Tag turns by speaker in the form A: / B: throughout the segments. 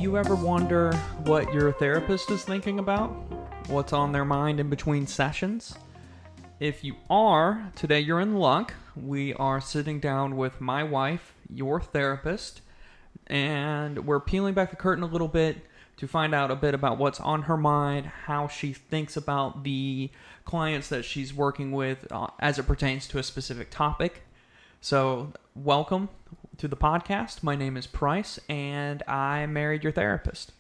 A: you ever wonder what your therapist is thinking about? What's on their mind in between sessions? If you are, today you're in luck. We are sitting down with my wife, your therapist, and we're peeling back the curtain a little bit to find out a bit about what's on her mind, how she thinks about the clients that she's working with as it pertains to a specific topic. So, welcome to the podcast. My name is Price, and I married your therapist.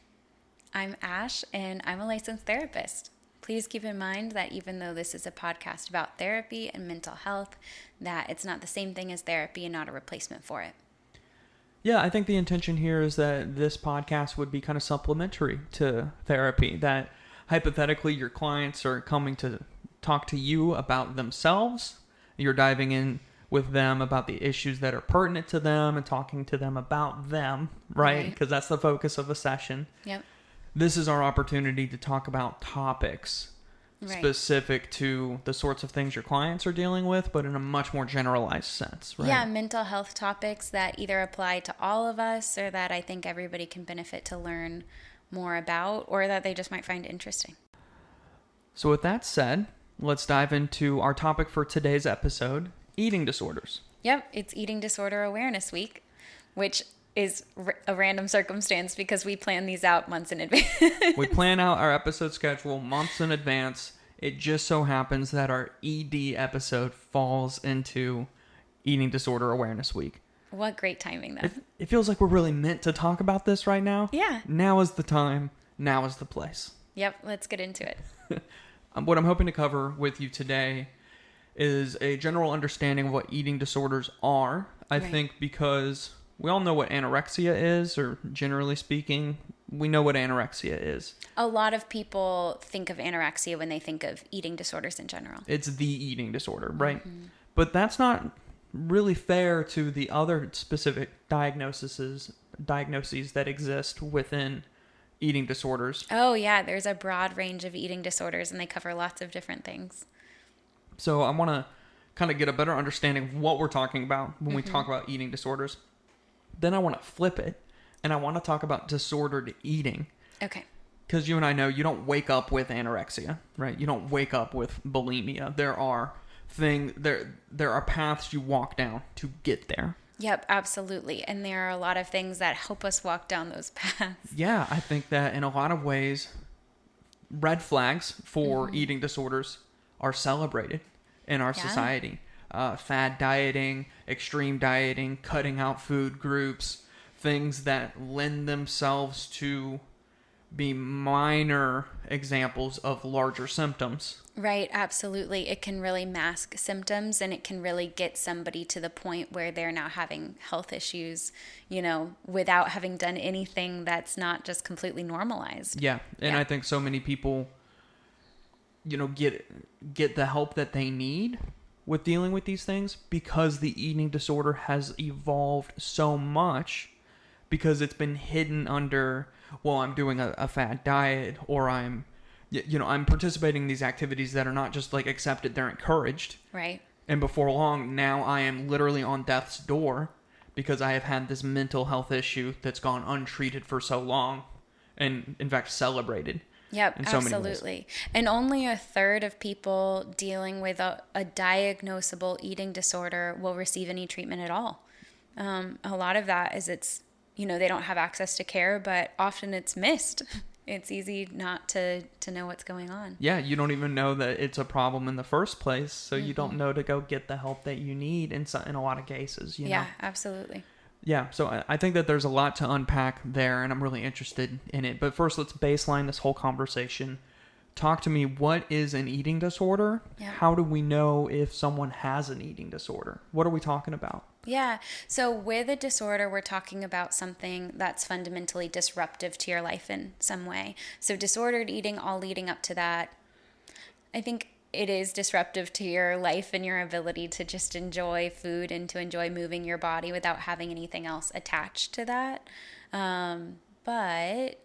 B: I'm Ash, and I'm a licensed therapist. Please keep in mind that even though this is a podcast about therapy and mental health, that it's not the same thing as therapy and not a replacement for it.
A: Yeah, I think the intention here is that this podcast would be kind of supplementary to therapy, that hypothetically your clients are coming to talk to you about themselves. You're diving in with them about the issues that are pertinent to them and talking to them about them, right? Because that's the focus of a session.
B: Yep.
A: This is our opportunity to talk about topics specific to the sorts of things your clients are dealing with, but in a much more generalized sense, right?
B: Yeah, mental health topics that either apply to all of us or that I think everybody can benefit to learn more about or that they just might find interesting.
A: So with that said, let's dive into our topic for today's episode, eating disorders.
B: Yep, it's Eating Disorder Awareness Week, which is a random circumstance because we plan these out months in advance.
A: We plan out our episode schedule months in advance. It just so happens that our ED episode falls into Eating Disorder Awareness Week.
B: What great timing, though.
A: It feels like we're really meant to talk about this right now.
B: Yeah.
A: Now is the time. Now is the place.
B: Yep, let's get into it.
A: What I'm hoping to cover with you today is a general understanding of what eating disorders are. I think because we all know what anorexia is, or generally speaking, we know what anorexia is.
B: A lot of people think of anorexia when they think of eating disorders in general.
A: It's the eating disorder, right? Mm-hmm. But that's not really fair to the other specific diagnoses that exist within eating disorders.
B: Oh, yeah. There's a broad range of eating disorders, and they cover lots of different things.
A: So I want to kind of get a better understanding of what we're talking about when we talk about eating disorders. Then I want to flip it, and I want to talk about disordered eating.
B: Okay.
A: Because you and I know you don't wake up with anorexia, right? You don't wake up with bulimia. There are paths you walk down to get there.
B: Yep, absolutely. And there are a lot of things that help us walk down those paths.
A: Yeah, I think that in a lot of ways, red flags for eating disorders are celebrated in our society. Fad dieting, extreme dieting, cutting out food groups, things that lend themselves to be minor examples of larger symptoms.
B: Right, absolutely. It can really mask symptoms, and it can really get somebody to the point where they're now having health issues, without having done anything that's not just completely normalized.
A: Yeah, and I think so many people, get the help that they need with dealing with these things because the eating disorder has evolved so much because it's been hidden under, well, I'm doing a fad diet, or I'm participating in these activities that are not just like accepted, they're encouraged.
B: Right.
A: And before long, now I am literally on death's door because I have had this mental health issue that's gone untreated for so long and, in fact, celebrated.
B: Yep, absolutely. And only a third of people dealing with a diagnosable eating disorder will receive any treatment at all. A lot of that is they don't have access to care, but often it's missed. It's easy not to know what's going on. Yeah,
A: you don't even know that it's a problem in the first place, so you don't know to go get the help that you need in a lot of cases.
B: Yeah, absolutely.
A: Yeah, so I think that there's a lot to unpack there, and I'm really interested in it. But first, let's baseline this whole conversation. Talk to me, what is an eating disorder? Yeah. How do we know if someone has an eating disorder? What are we talking about?
B: Yeah, so with a disorder, we're talking about something that's fundamentally disruptive to your life in some way. So disordered eating, all leading up to that, I think it is disruptive to your life and your ability to just enjoy food and to enjoy moving your body without having anything else attached to that. But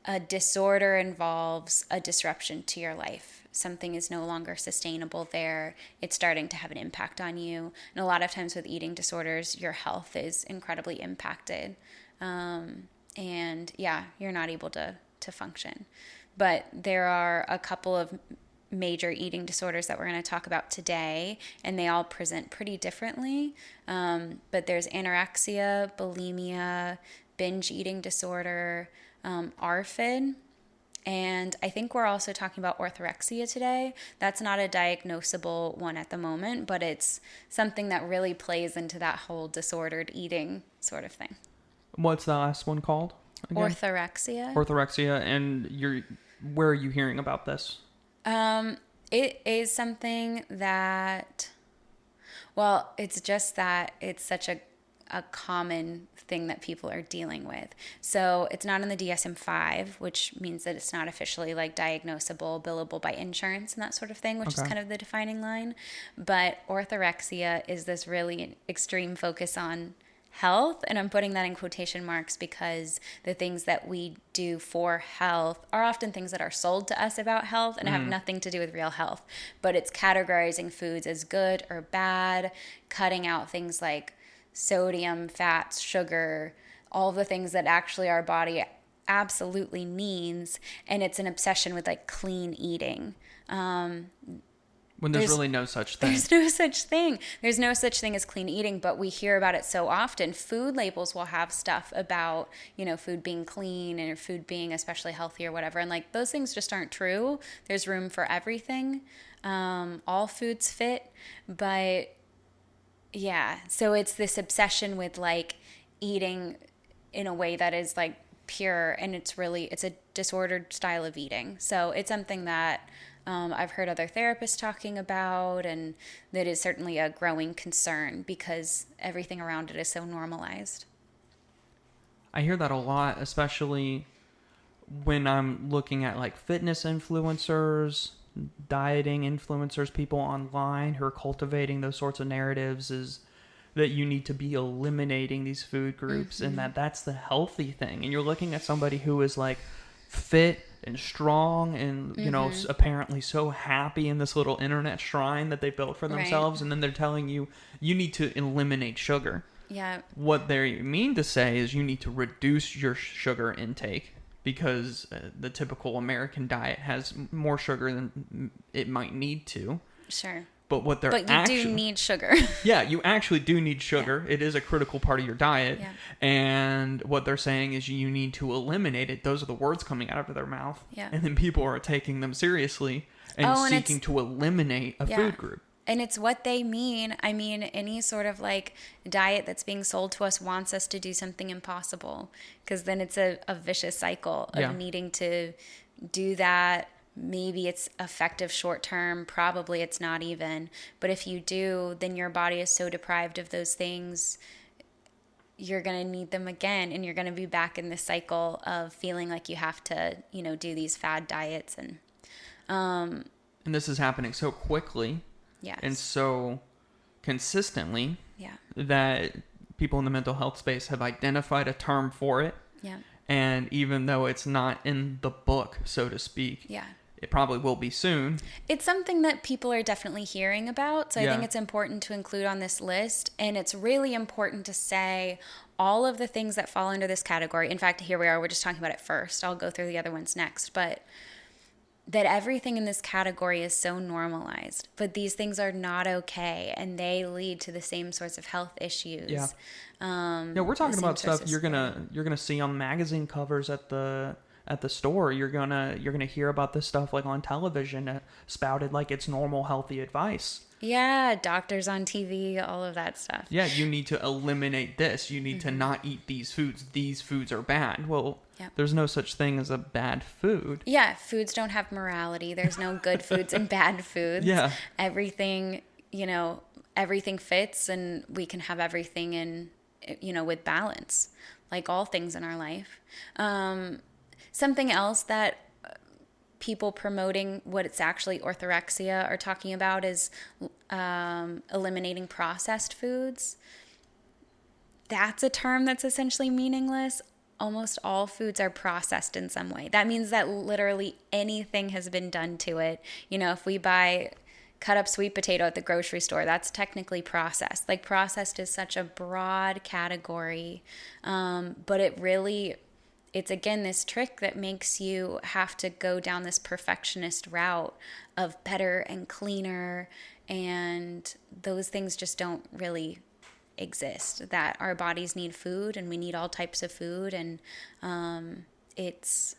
B: a disorder involves a disruption to your life. Something is no longer sustainable there. It's starting to have an impact on you. And a lot of times with eating disorders, your health is incredibly impacted. and yeah, you're not able to function. But there are a couple of major eating disorders that we're going to talk about today, and they all present pretty differently. But there's anorexia, bulimia, binge eating disorder, ARFID, and I think we're also talking about orthorexia today. That's not a diagnosable one at the moment, but it's something that really plays into that whole disordered eating sort of thing.
A: What's the last one called again?
B: Orthorexia.
A: Orthorexia. And where are you hearing about this?
B: It is something that, well, it's just that it's such a common thing that people are dealing with. So it's not in the DSM-5, which means that it's not officially like diagnosable, billable by insurance and that sort of thing, which is kind of the defining line. But orthorexia is this really extreme focus on health, and I'm putting that in quotation marks because the things that we do for health are often things that are sold to us about health and have nothing to do with real health. But it's categorizing foods as good or bad, cutting out things like sodium, fats, sugar, all the things that actually our body absolutely needs, and it's an obsession with like clean eating.
A: When there's really no such thing.
B: There's no such thing. There's no such thing as clean eating, but we hear about it so often. Food labels will have stuff about, food being clean and food being especially healthy or whatever. And like those things just aren't true. There's room for everything. All foods fit. But yeah, so it's this obsession with like eating in a way that is like pure, and it's a disordered style of eating. So it's something that I've heard other therapists talking about, and that is certainly a growing concern because everything around it is so normalized.
A: I hear that a lot, especially when I'm looking at like fitness influencers, dieting influencers, people online who are cultivating those sorts of narratives, is that you need to be eliminating these food groups and that's the healthy thing. And you're looking at somebody who is like fit and strong and, apparently so happy in this little internet shrine that they built for themselves. Right. And then they're telling you need to eliminate sugar.
B: Yeah.
A: What they mean to say is you need to reduce your sugar intake, because the typical American diet has more sugar than it might need to.
B: Sure.
A: But what they're
B: do need sugar.
A: Yeah, you actually do need sugar. Yeah. It is a critical part of your diet. Yeah. And what they're saying is you need to eliminate it. Those are the words coming out of their mouth.
B: Yeah.
A: And then people are taking them seriously and seeking to eliminate a food group.
B: And it's what they mean. I mean, any sort of like diet that's being sold to us wants us to do something impossible, because then it's a vicious cycle of needing to do that. Maybe it's effective short term, probably it's not even. But if you do, then your body is so deprived of those things, you're going to need them again, and you're going to be back in this cycle of feeling like you have to, do these fad diets. And
A: this is happening so quickly.
B: Yes.
A: And so consistently that people in the mental health space have identified a term for it.
B: Yeah.
A: And even though it's not in the book, so to speak, it probably will be soon.
B: It's something that people are definitely hearing about. So I think it's important to include on this list. And it's really important to say all of the things that fall under this category. In fact, here we are. We're just talking about it first. I'll go through the other ones next. But that everything in this category is so normalized, but these things are not okay, and they lead to the same sorts of health issues.
A: Yeah. We're talking about stuff you're gonna see on magazine covers at the store. You're gonna hear about this stuff like on television, spouted like it's normal, healthy advice.
B: Yeah, doctors on TV, all of that stuff.
A: Yeah, you need to eliminate this. You need to not eat these foods. These foods are bad. Well, there's no such thing as a bad food.
B: Yeah, foods don't have morality. There's no good foods and bad foods.
A: Yeah.
B: Everything, everything fits, and we can have everything in, with balance, like all things in our life. Something else that people promoting what it's actually orthorexia are talking about is eliminating processed foods. That's a term that's essentially meaningless. Almost all foods are processed in some way. That means that literally anything has been done to it. If we buy cut up sweet potato at the grocery store, that's technically processed. Like, processed is such a broad category, but it really it's again this trick that makes you have to go down this perfectionist route of better and cleaner, and those things just don't really exist. That our bodies need food, and we need all types of food, and it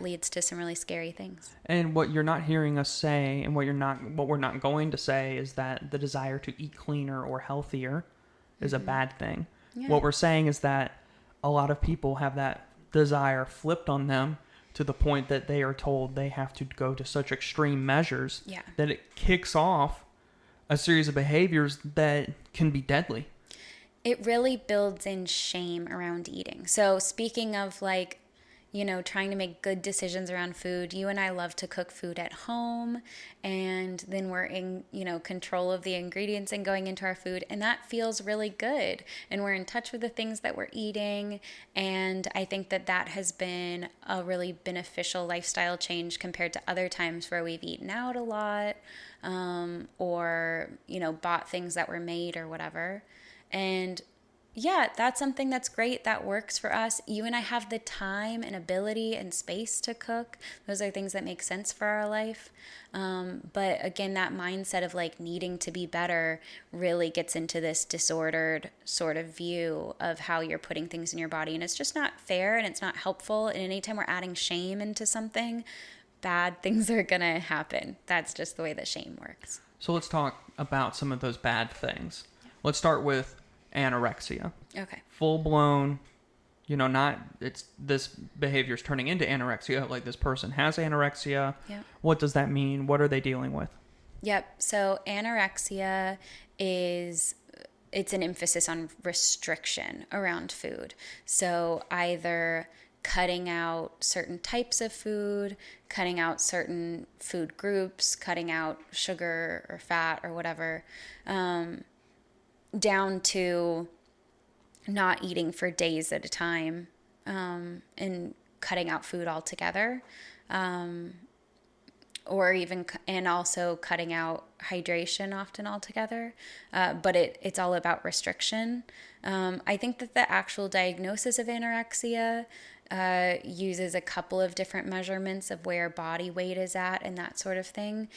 B: leads to some really scary things.
A: And what you're not hearing us say, and what we're not going to say, is that the desire to eat cleaner or healthier is a bad thing.
B: Yeah.
A: What we're saying is that a lot of people have that desire flipped on them to the point that they are told they have to go to such extreme measures that it kicks off a series of behaviors that can be deadly.
B: It really builds in shame around eating. So speaking of like, trying to make good decisions around food, you and I love to cook food at home, and then we're in, control of the ingredients and going into our food, and that feels really good. And we're in touch with the things that we're eating. And I think that has been a really beneficial lifestyle change compared to other times where we've eaten out a lot, or, bought things that were made or whatever. And yeah, that's something that's great. That works for us. You and I have the time and ability and space to cook. Those are things that make sense for our life. But again, that mindset of like needing to be better really gets into this disordered sort of view of how you're putting things in your body. And it's just not fair, and it's not helpful. And anytime we're adding shame into something, bad things are going to happen. That's just the way that shame works.
A: So let's talk about some of those bad things. Let's start with anorexia.
B: Okay.
A: Full blown, this behavior is turning into anorexia. Like this person has anorexia.
B: Yep.
A: What does that mean? What are they dealing with?
B: Yep. So anorexia it's an emphasis on restriction around food. So either cutting out certain types of food, cutting out certain food groups, cutting out sugar or fat or whatever, down to not eating for days at a time, and cutting out food altogether, or even and also cutting out hydration often altogether. But it's all about restriction. I think that the actual diagnosis of anorexia uses a couple of different measurements of where body weight is at and that sort of thing.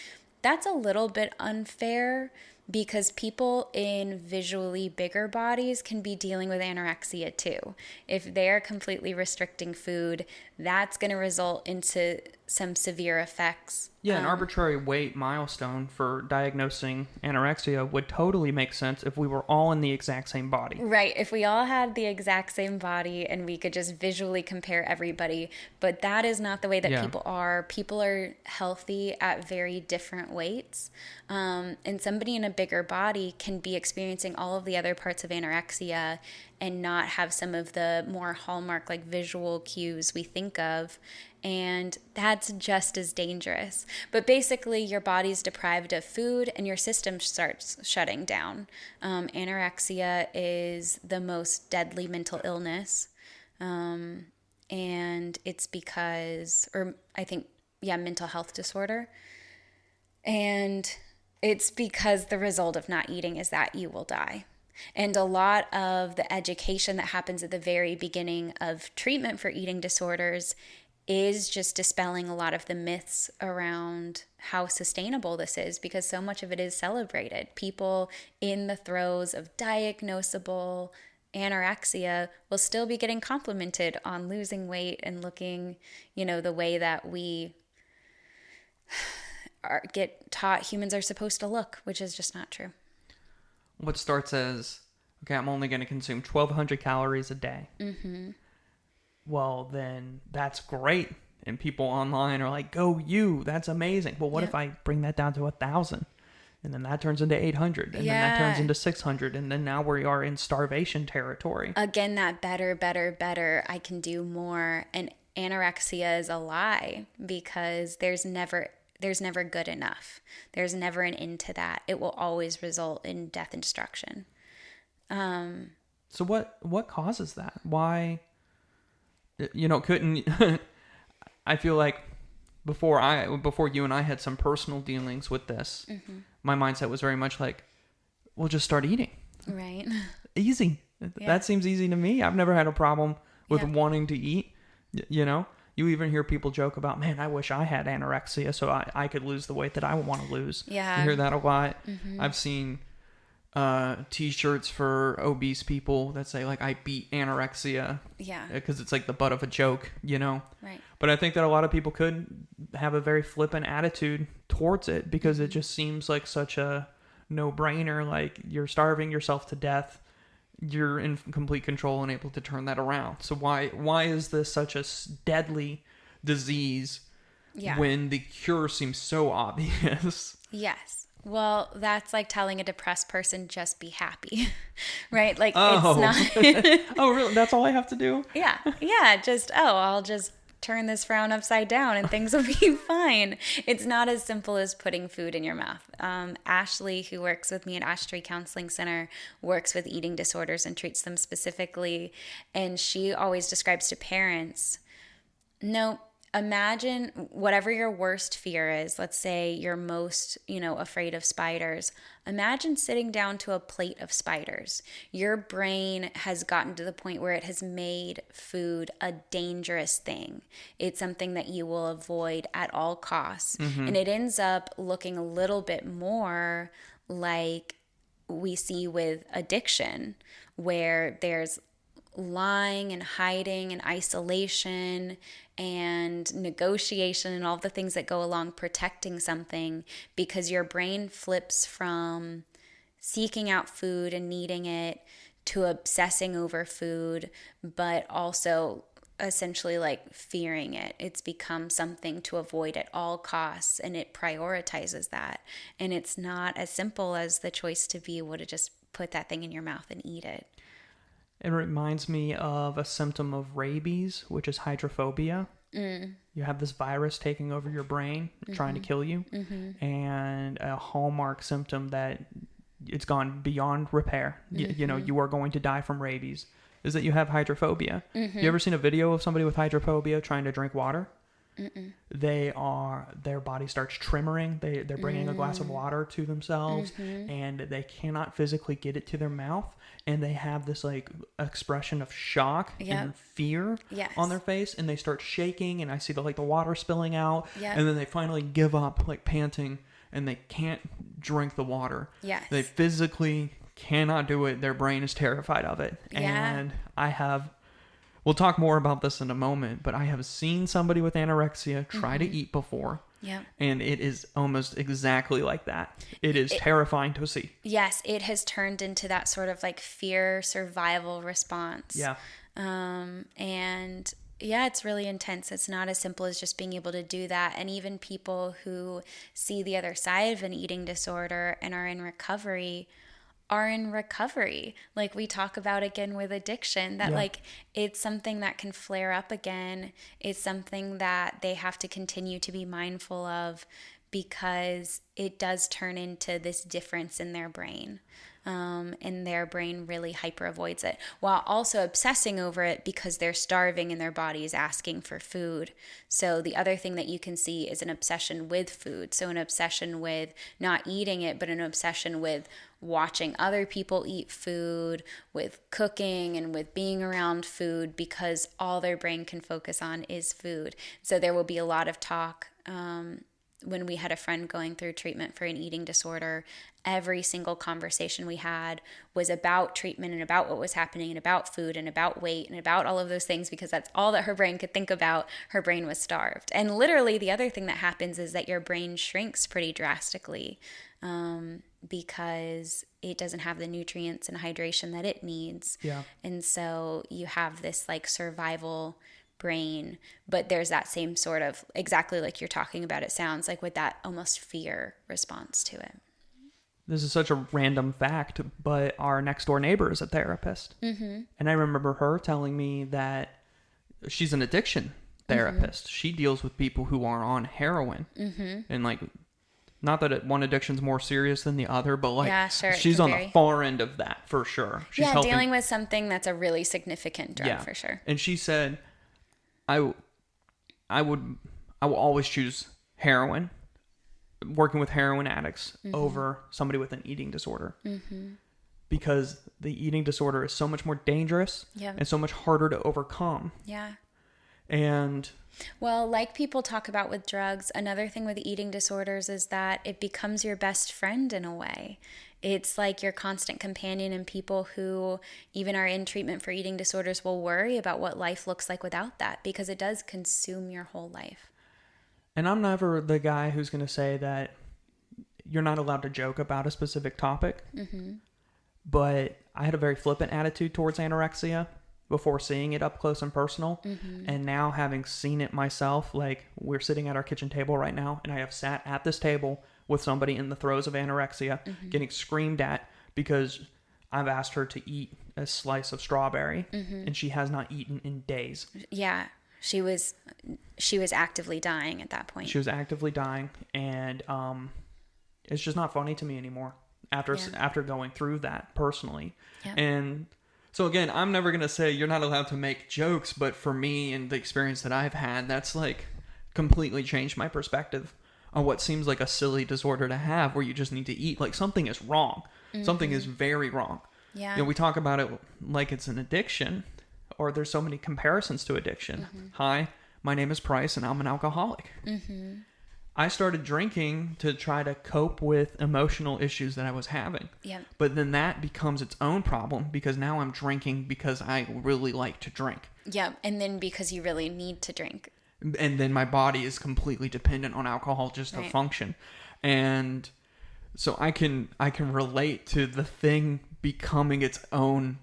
B: That's a little bit unfair, because people in visually bigger bodies can be dealing with anorexia too. If they're completely restricting food, that's going to result into some severe effects.
A: Yeah, an arbitrary weight milestone for diagnosing anorexia would totally make sense if we were all in the exact same body.
B: Right, if we all had the exact same body and we could just visually compare everybody, but that is not the way that people are. People are healthy at very different weights, and somebody in a bigger body can be experiencing all of the other parts of anorexia and not have some of the more hallmark like visual cues we think of. And that's just as dangerous. But basically, your body's deprived of food and your system starts shutting down. Anorexia is the most deadly mental illness. And it's because, mental health disorder. And it's because the result of not eating is that you will die. And a lot of the education that happens at the very beginning of treatment for eating disorders is just dispelling a lot of the myths around how sustainable this is, because so much of it is celebrated. People in the throes of diagnosable anorexia will still be getting complimented on losing weight and looking, the way that we get taught humans are supposed to look, which is just not true.
A: What starts as, okay, I'm only going to consume 1,200 calories a day.
B: Mm-hmm.
A: Well, then that's great. And people online are like, go you, that's amazing. Well, what if I bring that down to 1,000? And then that turns into 800. And then that turns into 600. And then now we are in starvation territory.
B: Again, that better, I can do more. And anorexia is a lie, because there's never good enough. There's never an end to that. It will always result in death and destruction.
A: So what causes that? Why, couldn't, I feel like before you and I had some personal dealings with this, my mindset was very much like, well, just start eating.
B: Right.
A: Easy. Yeah. That seems easy to me. I've never had a problem with wanting to eat. You know, you even hear people joke about, man, I wish I had anorexia so I could lose the weight that I want to lose.
B: Yeah.
A: You hear that a lot. I've seen t-shirts for obese people that say like, I beat anorexia.
B: Yeah.
A: Because it's like the butt of a joke, you know?
B: Right.
A: But I think that a lot of people could have a very flippant attitude towards it because it just seems like such a no-brainer. Like, you're starving yourself to death. You're in complete control and able to turn that around. So why is this such a deadly disease when the cure seems so obvious?
B: Yes. Well, that's like telling a depressed person, just be happy, right? Like,
A: Oh.
B: it's not.
A: Oh, really? That's all I have to do?
B: Yeah. Just, I'll just turn this frown upside down and things will be fine. It's not as simple as putting food in your mouth. Ashley, who works with me at Ash Tree Counseling Center, works with eating disorders and treats them specifically. And she always describes to parents, no, imagine whatever your worst fear is. Let's say you're most, afraid of spiders. Imagine sitting down to a plate of spiders. Your brain has gotten to the point where it has made food a dangerous thing. It's something that you will avoid at all costs. And it ends up looking a little bit more like we see with addiction, where there's lying and hiding and isolation and negotiation and all the things that go along protecting something, because your brain flips from seeking out food and needing it to obsessing over food, but also essentially like fearing it. It's become something to avoid at all costs, and it prioritizes that. And it's not as simple as the choice to be able to just put that thing in your mouth and eat it.
A: It reminds me of a symptom of rabies, which is hydrophobia. You have this virus taking over your brain, trying to kill you. And a hallmark symptom that it's gone beyond repair, you are going to die from rabies, is that you have hydrophobia. You ever seen a video of somebody with hydrophobia trying to drink water? Their body starts tremoring. They're bringing a glass of water to themselves, and they cannot physically get it to their mouth, and they have this like expression of shock and fear on their face, and they start shaking, and I see the water spilling out, and then they finally give up, like panting, and they can't drink the water. They physically cannot do it. Their brain is terrified of it. And we'll talk more about this in a moment, but I have seen somebody with anorexia try to eat before. And it is almost exactly like that. It is terrifying to see.
B: Yes, it has turned into that sort of like fear survival response. And it's really intense. It's not as simple as just being able to do that. And even people who see the other side of an eating disorder and are in recovery like we talk about again with addiction, that like it's something that can flare up again. It's something that they have to continue to be mindful of, because it does turn into this difference in their brain. And their brain really hyper avoids it while also obsessing over it because they're starving and their body is asking for food. So the other thing that you can see is an obsession with food. So an obsession with not eating it, but an obsession with watching other people eat food, with cooking, and with being around food, because all their brain can focus on is food. So there will be a lot of talk. When we had a friend going through treatment for an eating disorder, every single conversation we had was about treatment and about what was happening and about food and about weight and about all of those things, because that's all that her brain could think about. Her brain was starved. And literally the other thing that happens is that your brain shrinks pretty drastically, because it doesn't have the nutrients and hydration that it needs. And so you have this like survival brain, but there's that same sort of, exactly like you're talking about, it sounds like, with that almost fear response to it.
A: This is such a random fact, but our next door neighbor is a therapist. And I remember her telling me that she's an addiction therapist. She deals with people who are on heroin. And like, not that one addiction's more serious than the other, but like she's on the far end of that for sure. She's helping,
B: dealing with something that's a really significant drug for sure.
A: And she said, I will always choose heroin, working with heroin addicts over somebody with an eating disorder, because the eating disorder is so much more dangerous and so much harder to overcome. And
B: well, like people talk about with drugs, another thing with eating disorders is that it becomes your best friend in a way. It's like your constant companion, and people who even are in treatment for eating disorders will worry about what life looks like without that, because it does consume your whole life.
A: And I'm never the guy who's going to say that you're not allowed to joke about a specific topic. Mm-hmm. But I had a very flippant attitude towards anorexia before seeing it up close and personal. Mm-hmm. And now having seen it myself, like we're sitting at our kitchen table right now, and I have sat at this table with somebody in the throes of anorexia, mm-hmm. getting screamed at because I've asked her to eat a slice of strawberry, mm-hmm. and she has not eaten in days.
B: Yeah. She was actively dying at that point.
A: She was actively dying, and it's just not funny to me anymore after going through that personally. Yeah. And so again, I'm never going to say you're not allowed to make jokes, but for me and the experience that I've had, that's like completely changed my perspective on what seems like a silly disorder to have, where you just need to eat. Like something is wrong. Mm-hmm. Something is very wrong.
B: Yeah.
A: You know, we talk about it like it's an addiction, or there's so many comparisons to addiction. Mm-hmm. Hi, my name is Price and I'm an alcoholic. Mm-hmm. I started drinking to try to cope with emotional issues that I was having.
B: Yep.
A: But then that becomes its own problem, because now I'm drinking because I really like to drink.
B: Yeah, and then because you really need to drink.
A: And then my body is completely dependent on alcohol just to function. And so I can relate to the thing becoming its own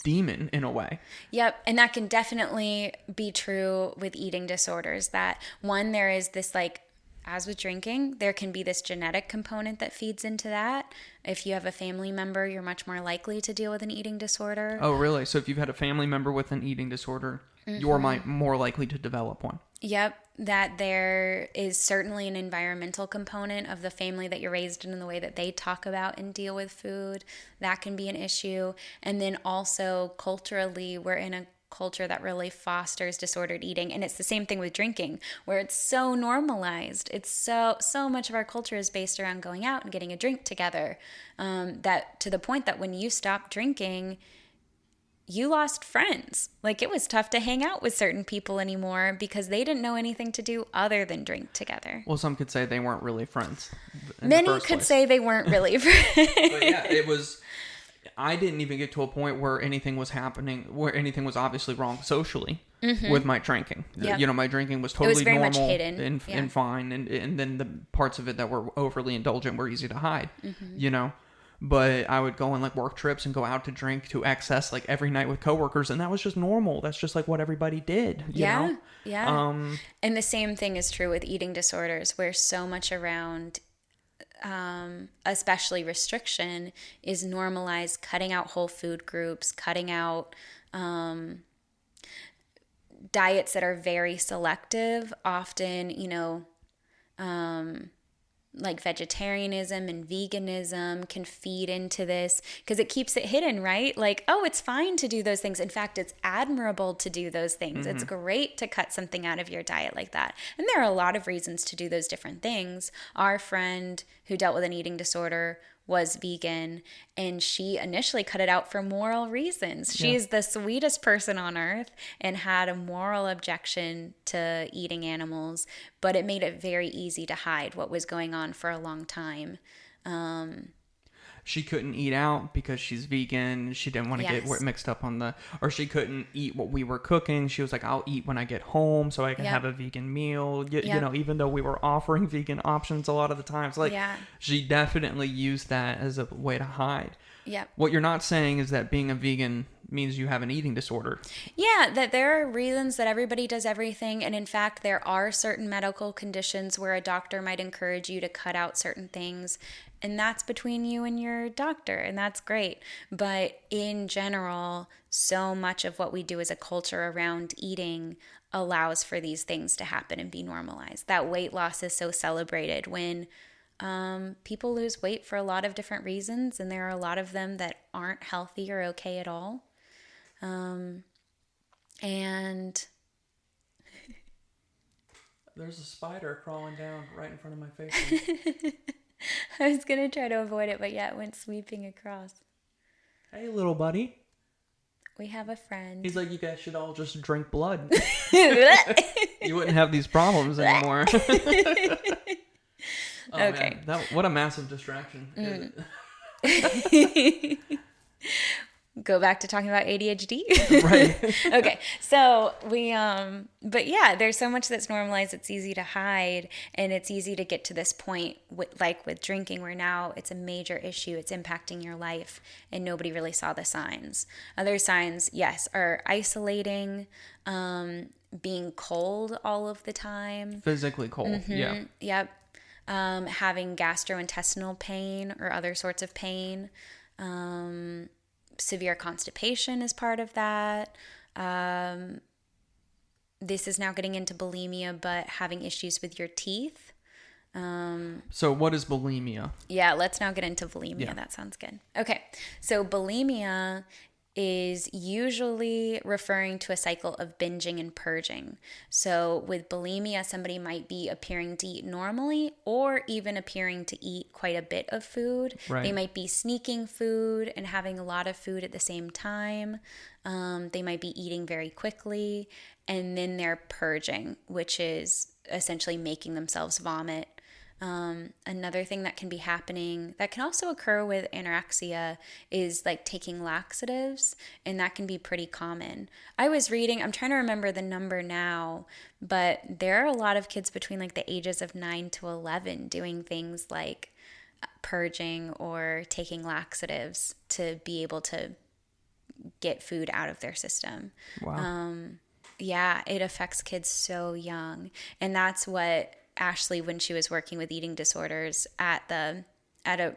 A: demon in a way.
B: Yep. And that can definitely be true with eating disorders, that one, there is this, like, as with drinking, there can be this genetic component that feeds into that. If you have a family member, you're much more likely to deal with an eating disorder.
A: Oh, really? So if you've had a family member with an eating disorder, mm-hmm. you're more likely to develop one.
B: Yep. That there is certainly an environmental component of the family that you're raised in and the way that they talk about and deal with food. That can be an issue. And then also culturally, we're in a culture that really fosters disordered eating, and it's the same thing with drinking, where it's so normalized. It's so much of our culture is based around going out and getting a drink together, that to the point that when you stopped drinking, you lost friends. Like, it was tough to hang out with certain people anymore because they didn't know anything to do other than drink together.
A: Well, some could say they weren't really friends.
B: Many could say they weren't really friends.
A: But yeah, it was. I didn't even get to a point where anything was happening, where anything was obviously wrong socially mm-hmm. with my drinking. Yep. You know, my drinking was totally normal and fine. And then the parts of it that were overly indulgent were easy to hide, mm-hmm. you know. But I would go on like work trips and go out to drink to excess like every night with coworkers. And that was just normal. That's just like what everybody did. You know?
B: Yeah. And the same thing is true with eating disorders, where so much around especially restriction is normalized, cutting out whole food groups, cutting out diets that are very selective, often, you know, like vegetarianism and veganism can feed into this because it keeps it hidden, right? Like, oh, it's fine to do those things. In fact, it's admirable to do those things. Mm-hmm. It's great to cut something out of your diet like that. And there are a lot of reasons to do those different things. Our friend who dealt with an eating disorder was vegan, and she initially cut it out for moral reasons. She's the sweetest person on earth and had a moral objection to eating animals, but it made it very easy to hide what was going on for a long time.
A: She couldn't eat out because she's vegan. She didn't want to get mixed up on or she couldn't eat what we were cooking. She was like, I'll eat when I get home so I can have a vegan meal. You know, even though we were offering vegan options a lot of the times, like she definitely used that as a way to hide.
B: Yep.
A: What you're not saying is that being a vegan means you have an eating disorder.
B: Yeah, that there are reasons that everybody does everything. And in fact, there are certain medical conditions where a doctor might encourage you to cut out certain things. And that's between you and your doctor, and that's great. But in general, so much of what we do as a culture around eating allows for these things to happen and be normalized. That weight loss is so celebrated when people lose weight for a lot of different reasons, and there are a lot of them that aren't healthy or okay at all. And
A: there's a spider crawling down right in front of my face.
B: I was going to try to avoid it, but it went sweeping across.
A: Hey, little buddy.
B: We have a friend.
A: He's like, you guys should all just drink blood.
B: Okay.
A: You wouldn't have these problems anymore. Oh, man. What a massive distraction.
B: Go back to talking about ADHD.
A: Right.
B: Okay. So but yeah, there's so much that's normalized. It's easy to hide, and it's easy to get to this point with drinking, where now it's a major issue. It's impacting your life, and nobody really saw the signs. Other signs, yes, are isolating, being cold all of the time.
A: Physically cold. Yeah.
B: Yep. Having gastrointestinal pain or other sorts of pain. Severe constipation is part of that. This is now getting into bulimia, but having issues with your teeth.
A: So what is bulimia?
B: Yeah, let's now get into bulimia.
A: Yeah.
B: That sounds good. Okay, so bulimia is usually referring to a cycle of binging and purging. So with bulimia, somebody might be appearing to eat normally or even appearing to eat quite a bit of food.
A: Right.
B: They might be sneaking food and having a lot of food at the same time. They might be eating very quickly, and then they're purging, which is essentially making themselves vomit. Another thing that can be happening that can also occur with anorexia is like taking laxatives, and that can be pretty common. I was reading, I'm trying to remember the number now, but there are a lot of kids between like the ages of 9 to 11 doing things like purging or taking laxatives to be able to get food out of their system.
A: Wow.
B: Yeah, it affects kids so young. And that's what Ashley, when she was working with eating disorders at a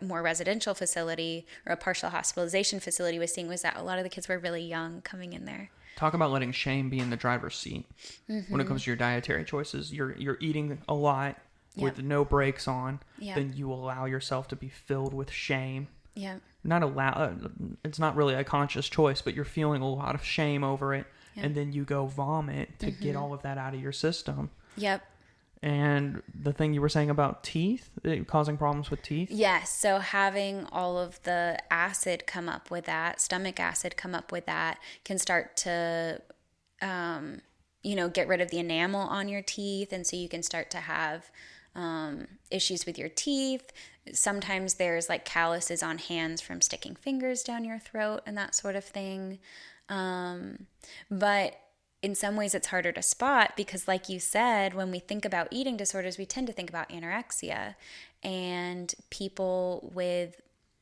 B: more residential facility or a partial hospitalization facility, was seeing was that a lot of the kids were really young coming in there.
A: Talk about letting shame be in the driver's seat when it comes to your dietary choices. You're eating a lot with no brakes on.
B: Yep.
A: Then you allow yourself to be filled with shame.
B: Yeah.
A: It's not really a conscious choice, but you're feeling a lot of shame over it.
B: Yep.
A: And then you go vomit to get all of that out of your system.
B: Yep.
A: And the thing you were saying about teeth, causing problems with teeth?
B: Yes. So having all of the acid come up with that, stomach acid come up with that, can start to, get rid of the enamel on your teeth. And so you can start to have issues with your teeth. Sometimes there's like calluses on hands from sticking fingers down your throat and that sort of thing. But in some ways it's harder to spot because, like you said, when we think about eating disorders, we tend to think about anorexia, and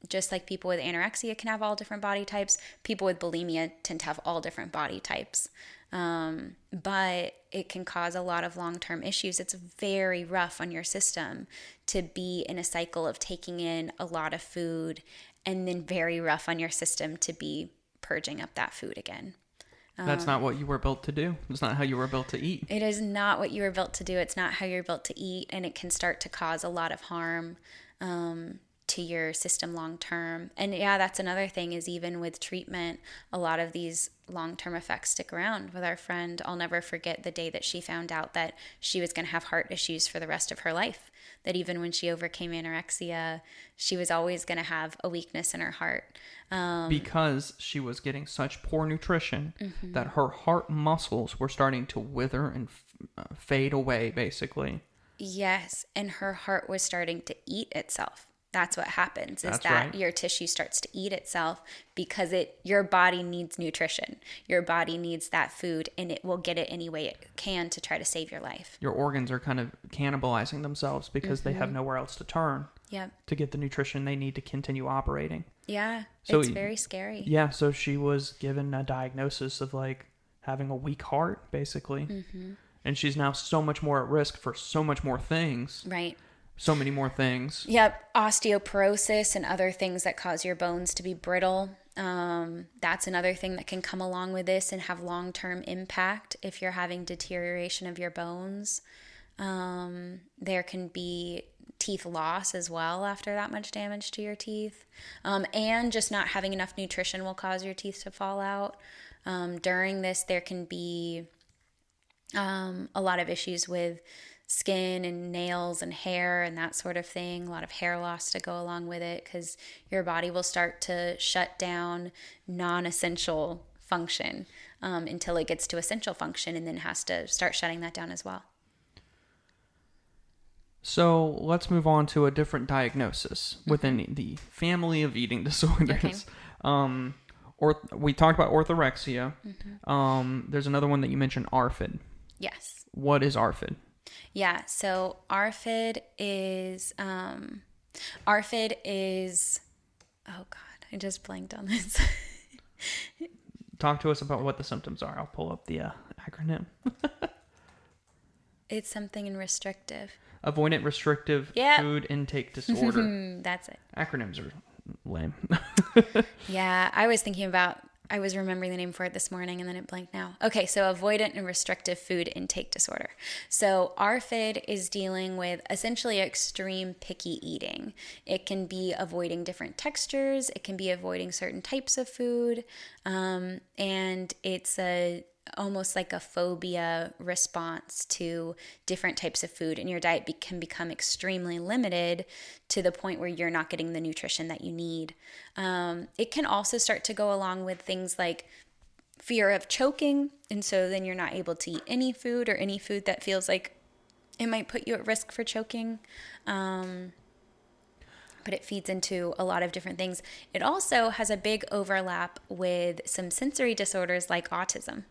B: just like people with anorexia can have all different body types, people with bulimia tend to have all different body types. But it can cause a lot of long-term issues. It's very rough on your system to be in a cycle of taking in a lot of food, and then very rough on your system to be purging up that food again.
A: That's not what you were built to do. It's not how you were built to eat.
B: It is not what you were built to do. It's not how you're built to eat, and it can start to cause a lot of harm to your system long term. And yeah, that's another thing, is even with treatment, a lot of these long-term effects stick around. With our friend, I'll never forget the day that she found out that she was going to have heart issues for the rest of her life. That even when she overcame anorexia, she was always going to have a weakness in her heart.
A: Because she was getting such poor nutrition that her heart muscles were starting to wither and fade away, basically.
B: Yes, and her heart was starting to eat itself. That's what happens, is
A: That's
B: that
A: right.
B: your tissue starts to eat itself because your body needs nutrition. Your body needs that food, and it will get it any way it can to try to save your life.
A: Your organs are kind of cannibalizing themselves because they have nowhere else to turn
B: Yep.
A: to get the nutrition they need to continue operating.
B: Yeah,
A: So
B: it's very scary.
A: Yeah, so she was given a diagnosis of like having a weak heart, basically. And she's now so much more at risk for so much more things.
B: Right.
A: So many more things.
B: Yep, osteoporosis and other things that cause your bones to be brittle. That's another thing that can come along with this and have long-term impact if you're having deterioration of your bones. There can be teeth loss as well after that much damage to your teeth. And just not having enough nutrition will cause your teeth to fall out. During this, there can be a lot of issues with skin and nails and hair and that sort of thing. A lot of hair loss to go along with it because your body will start to shut down non-essential function until it gets to essential function, and then has to start shutting that down as well.
A: So let's move on to a different diagnosis within the family of eating disorders.
B: Okay.
A: Or we talked about orthorexia. There's another one that you mentioned, ARFID.
B: Yes.
A: What is ARFID?
B: Yeah. So ARFID is oh God, I just blanked on this.
A: Talk to us about what the symptoms are. I'll pull up the acronym.
B: It's something in restrictive.
A: Avoidant restrictive
B: Yep.
A: food intake disorder.
B: That's it.
A: Acronyms are lame.
B: Yeah, I was remembering the name for it this morning and then it blanked now. Okay, so avoidant and restrictive food intake disorder. So ARFID is dealing with essentially extreme picky eating. It can be avoiding different textures, it can be avoiding certain types of food, and it's almost like a phobia response to different types of food, and your diet can become extremely limited to the point where you're not getting the nutrition that you need. It can also start to go along with things like fear of choking, and so then you're not able to eat any food or any food that feels like it might put you at risk for choking. But it feeds into a lot of different things. It also has a big overlap with some sensory disorders like autism.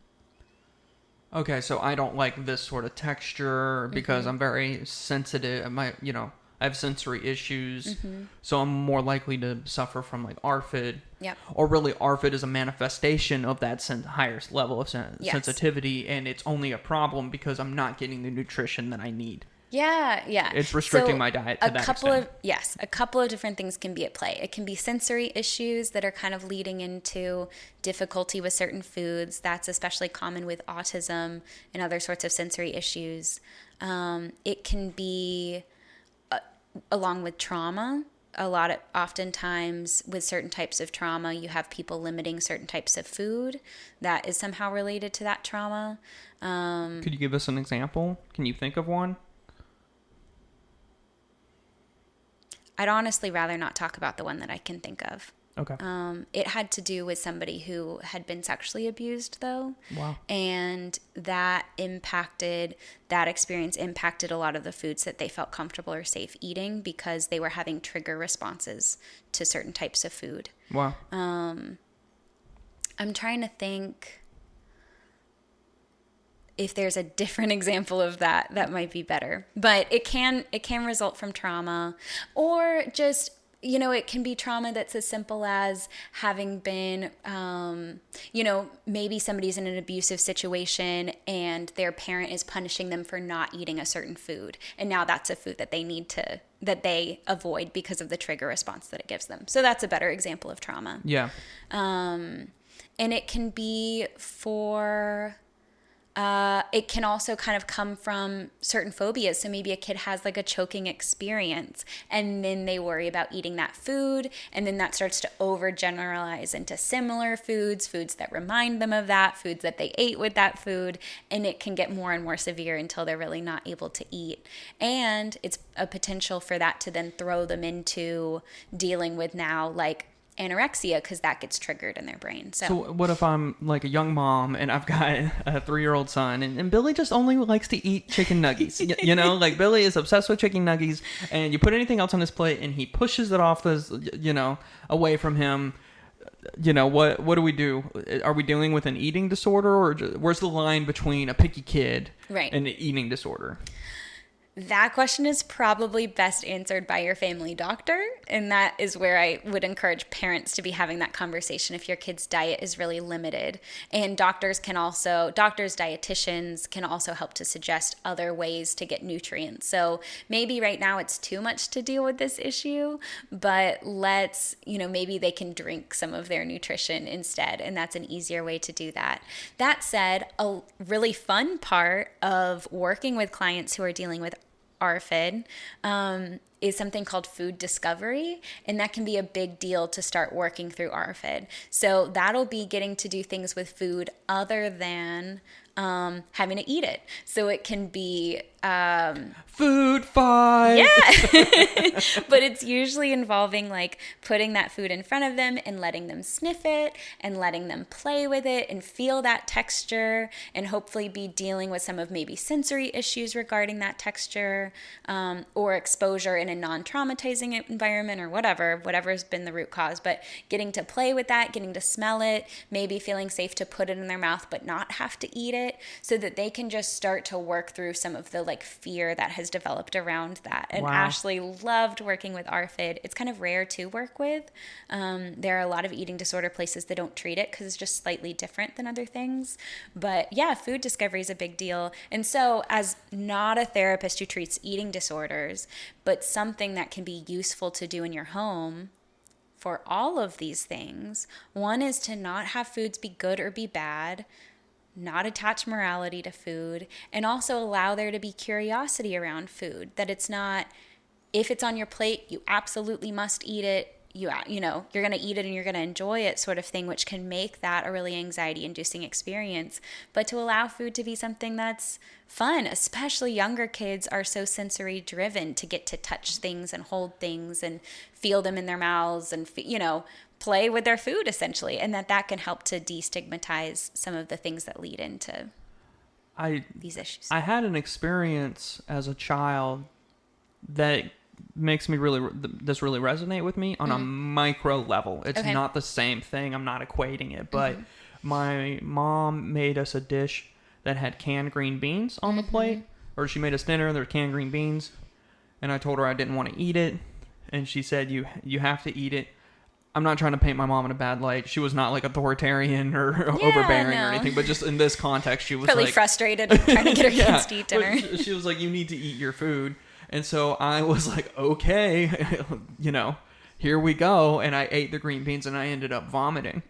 A: Okay, so I don't like this sort of texture because I'm very sensitive. I have sensory issues, so I'm more likely to suffer from like ARFID.
B: Yep.
A: Or really, ARFID is a manifestation of that higher level of
B: Yes.
A: sensitivity, and it's only a problem because I'm not getting the nutrition that I need.
B: Yeah.
A: It's restricting my diet to that extent.
B: A couple of different things can be at play. It can be sensory issues that are kind of leading into difficulty with certain foods. That's especially common with autism and other sorts of sensory issues. It can be along with trauma. Oftentimes with certain types of trauma, you have people limiting certain types of food that is somehow related to that trauma.
A: Could you give us an example? Can you think of one?
B: I'd honestly rather not talk about the one that I can think of.
A: Okay.
B: It had to do with somebody who had been sexually abused, though.
A: Wow.
B: And that experience impacted a lot of the foods that they felt comfortable or safe eating because they were having trigger responses to certain types of food.
A: Wow.
B: I'm trying to think if there's a different example of that might be better. But it can result from trauma, or just, it can be trauma that's as simple as having been, maybe somebody's in an abusive situation and their parent is punishing them for not eating a certain food. And now that's a food that that they avoid because of the trigger response that it gives them. So that's a better example of trauma.
A: Yeah.
B: And it can be it can also kind of come from certain phobias. So maybe a kid has like a choking experience and then they worry about eating that food, and then that starts to overgeneralize into similar foods that remind them of that, foods that they ate with that food, and it can get more and more severe until they're really not able to eat. And it's a potential for that to then throw them into dealing with now like anorexia, because that gets triggered in their brain.
A: So what if I'm like a young mom and I've got a 3-year-old son and Billy just only likes to eat chicken nuggets? Like Billy is obsessed with chicken nuggets, and you put anything else on his plate and he pushes it off away from him. What do we do? Are we dealing with an eating disorder, or where's the line between a picky kid and an eating disorder?
B: That question is probably best answered by your family doctor, and that is where I would encourage parents to be having that conversation if your kid's diet is really limited. And doctors, dietitians can also help to suggest other ways to get nutrients. So maybe right now it's too much to deal with this issue, but maybe they can drink some of their nutrition instead, and that's an easier way to do that. That said, a really fun part of working with clients who are dealing with ARFID is something called food discovery, and that can be a big deal to start working through ARFID. So that'll be getting to do things with food other than having to eat it. So it can be
A: food fight.
B: Yeah. But it's usually involving like putting that food in front of them and letting them sniff it and letting them play with it and feel that texture, and hopefully be dealing with some of maybe sensory issues regarding that texture, or exposure in a non-traumatizing environment, or whatever has been the root cause. But getting to play with that, getting to smell it, maybe feeling safe to put it in their mouth but not have to eat it, so that they can just start to work through some of the like fear that has developed around that. And
A: Wow.
B: Ashley loved working with ARFID. It's kind of rare to work with. There are a lot of eating disorder places that don't treat it because it's just slightly different than other things. But yeah, food discovery is a big deal. And so, as not a therapist who treats eating disorders, but something that can be useful to do in your home for all of these things, one is to not have foods be good or be bad, not attach morality to food, and also allow there to be curiosity around food, that it's not, if it's on your plate, you absolutely must eat it. You know, you're going to eat it and you're going to enjoy it, sort of thing, which can make that a really anxiety-inducing experience. But to allow food to be something that's fun, especially younger kids are so sensory driven to get to touch things and hold things and feel them in their mouths and, play with their food essentially. And that can help to destigmatize some of the things that lead into these issues.
A: I had an experience as a child that makes me really resonate with me on a micro level. It's not the same thing. I'm not equating it, but my mom made us a dish that had canned green beans on the plate, or she made us dinner. There were canned green beans, and I told her I didn't want to eat it, and she said, "You have to eat it." I'm not trying to paint my mom in a bad light. She was not like authoritarian or overbearing or anything, but just in this context, she was
B: probably
A: like
B: frustrated trying to get her kids to eat dinner.
A: She was like, "You need to eat your food." And so I was like, okay, here we go. And I ate the green beans and I ended up vomiting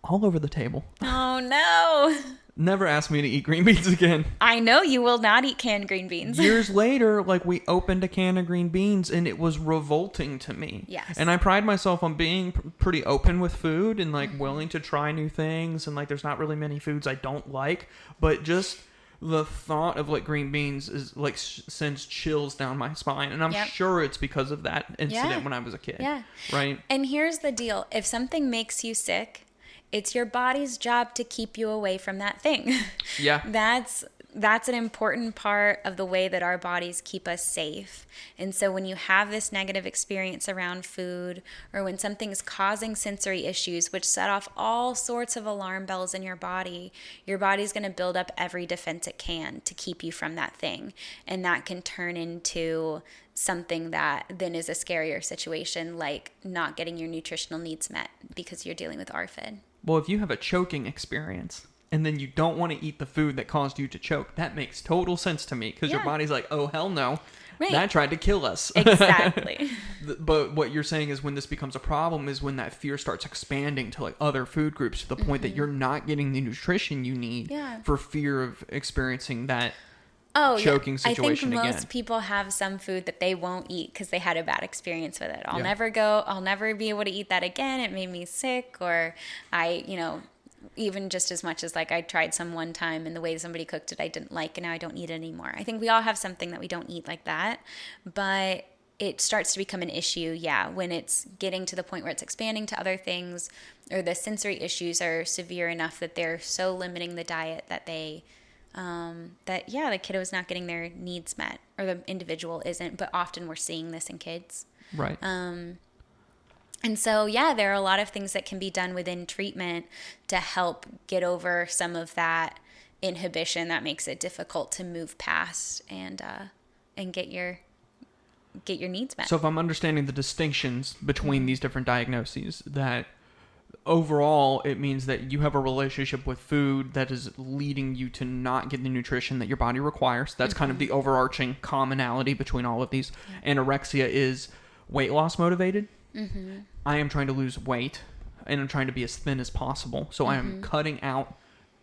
A: all over the table.
B: Oh, no.
A: Never asked me to eat green beans again.
B: I know you will not eat canned green beans.
A: Years later, we opened a can of green beans and it was revolting to me.
B: Yes.
A: And I pride myself on being pretty open with food and willing to try new things. And there's not really many foods I don't like, but just the thought of green beans is sends chills down my spine. And I'm sure it's because of that incident when I was a kid.
B: Yeah.
A: Right.
B: And here's the deal. If something makes you sick, it's your body's job to keep you away from that thing.
A: Yeah.
B: That's an important part of the way that our bodies keep us safe. And so when you have this negative experience around food, or when something's causing sensory issues, which set off all sorts of alarm bells in your body's going to build up every defense it can to keep you from that thing. And that can turn into something that then is a scarier situation, like not getting your nutritional needs met because you're dealing with ARFID.
A: Well, if you have a choking experience and then you don't want to eat the food that caused you to choke, that makes total sense to me, because your body's like, oh, hell no. Right. That tried to kill us.
B: Exactly.
A: But what you're saying is when this becomes a problem is when that fear starts expanding to other food groups, to the point that you're not getting the nutrition you need for fear of experiencing that choking situation again.
B: I think most people have some food that they won't eat because they had a bad experience with it. I'll never be able to eat that again. It made me sick. Or even just as much as I tried some one time and the way somebody cooked it I didn't like, and now I don't eat it anymore. I think we all have something that we don't eat like that, but it starts to become an issue, when it's getting to the point where it's expanding to other things, or the sensory issues are severe enough that they're so limiting the diet that the kiddo is not getting their needs met, or the individual isn't, but often we're seeing this in kids.
A: Right.
B: And so, there are a lot of things that can be done within treatment to help get over some of that inhibition that makes it difficult to move past and get your needs met.
A: So if I'm understanding the distinctions between these different diagnoses, that overall it means that you have a relationship with food that is leading you to not get the nutrition that your body requires. That's kind of the overarching commonality between all of these. Anorexia is weight loss motivated. I am trying to lose weight, and I'm trying to be as thin as possible. So I am cutting out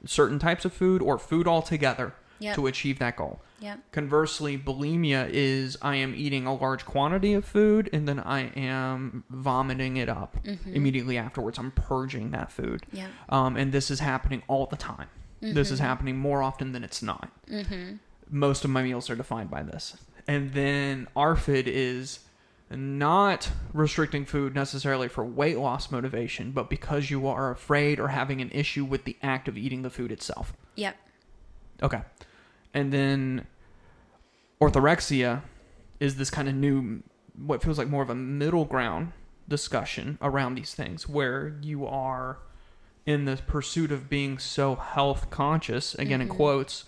A: certain types of food, or food altogether,
B: Yep.
A: to achieve that goal.
B: Yep.
A: Conversely, bulimia is I am eating a large quantity of food and then I am vomiting it up immediately afterwards. I'm purging that food.
B: Yep.
A: And this is happening all the time. This is happening more often than it's not. Most of my meals are defined by this. And then ARFID is not restricting food necessarily for weight loss motivation, but because you are afraid or having an issue with the act of eating the food itself.
B: Yep.
A: Okay. And then orthorexia is this kind of new, what feels like more of a middle ground discussion around these things, where you are in the pursuit of being so health conscious, again in quotes,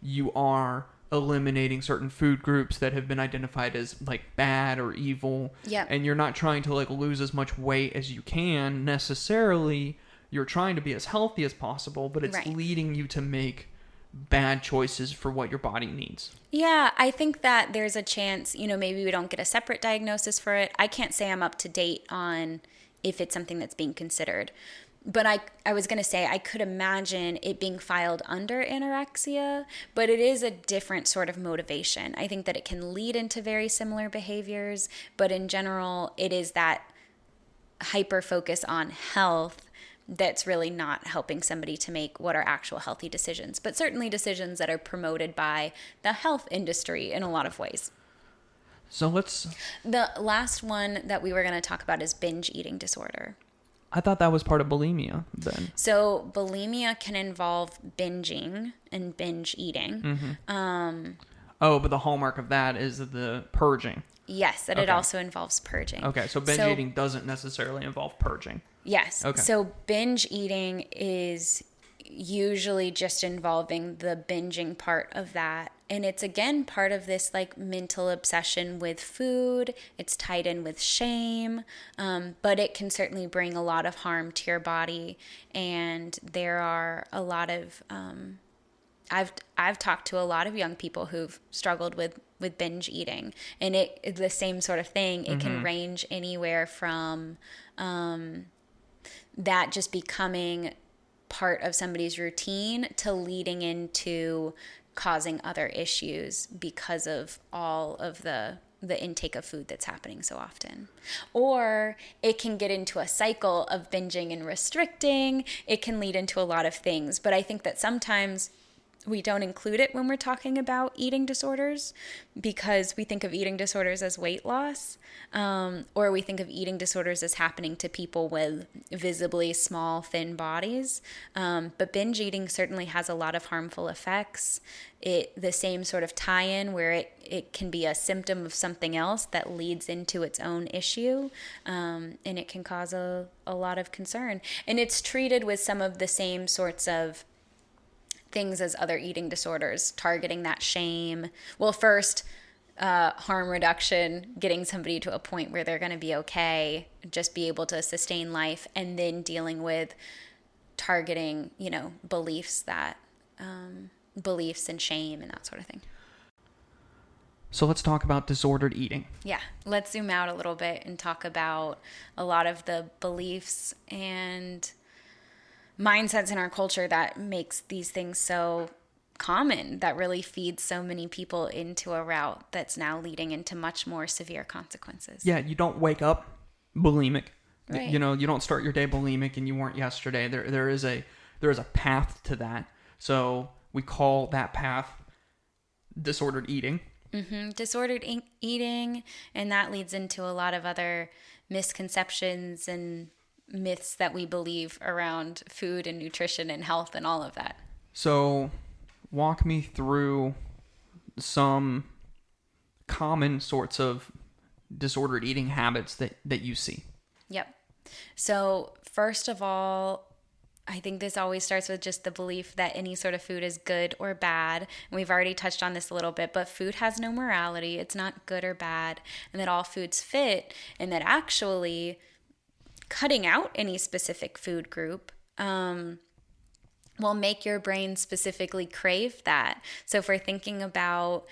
A: you are eliminating certain food groups that have been identified as like bad or evil.
B: Yep.
A: And you're not trying to like lose as much weight as you can necessarily. You're trying to be as healthy as possible, but it's
B: Right.
A: leading you to make bad choices for what your body needs.
B: Yeah, I think that there's a chance, maybe we don't get a separate diagnosis for it. I can't say I'm up to date on if it's something that's being considered. But I was going to say, I could imagine it being filed under anorexia, but it is a different sort of motivation. I think that it can lead into very similar behaviors, but in general, it is that hyper focus on health that's really not helping somebody to make what are actual healthy decisions, but certainly decisions that are promoted by the health industry in a lot of ways.
A: So
B: The last one that we were going to talk about is binge eating disorder.
A: I thought that was part of bulimia then.
B: So bulimia can involve binging and binge eating.
A: Oh, but the hallmark of that is the purging.
B: Yes, that it
A: Okay.
B: also involves purging.
A: Okay, so binge eating doesn't necessarily involve purging.
B: Yes.
A: Okay.
B: So binge eating is usually just involving the binging part of that. And it's again part of this like mental obsession with food. It's tied in with shame, but it can certainly bring a lot of harm to your body. And there are a lot of I've talked to a lot of young people who've struggled with binge eating, and it the same sort of thing. It can range anywhere from that just becoming part of somebody's routine to leading into causing other issues because of all of the intake of food that's happening so often. Or it can get into a cycle of binging and restricting. It can lead into a lot of things, but I think that sometimes we don't include it when we're talking about eating disorders because we think of eating disorders as weight loss, or we think of eating disorders as happening to people with visibly small, thin bodies. But binge eating certainly has a lot of harmful effects. The same sort of tie-in where it can be a symptom of something else that leads into its own issue, and it can cause a lot of concern. And it's treated with some of the same sorts of things as other eating disorders, targeting that shame. Well, first, harm reduction, getting somebody to a point where they're going to be okay, just be able to sustain life, and then dealing with targeting, beliefs and shame and that sort of thing.
A: So let's talk about disordered eating.
B: Yeah, let's zoom out a little bit and talk about a lot of the beliefs and mindsets in our culture that makes these things so common, that really feeds so many people into a route that's now leading into much more severe consequences.
A: Yeah, you don't wake up bulimic.
B: Right.
A: You don't start your day bulimic and you weren't yesterday. There is a path to that. So we call that path disordered eating.
B: Disordered eating, and that leads into a lot of other misconceptions and myths that we believe around food and nutrition and health and all of that.
A: So walk me through some common sorts of disordered eating habits that you see.
B: Yep. So first of all, I think this always starts with just the belief that any sort of food is good or bad. And we've already touched on this a little bit, but food has no morality. It's not good or bad, and that all foods fit, and that actually cutting out any specific food group will make your brain specifically crave that. So if we're thinking about,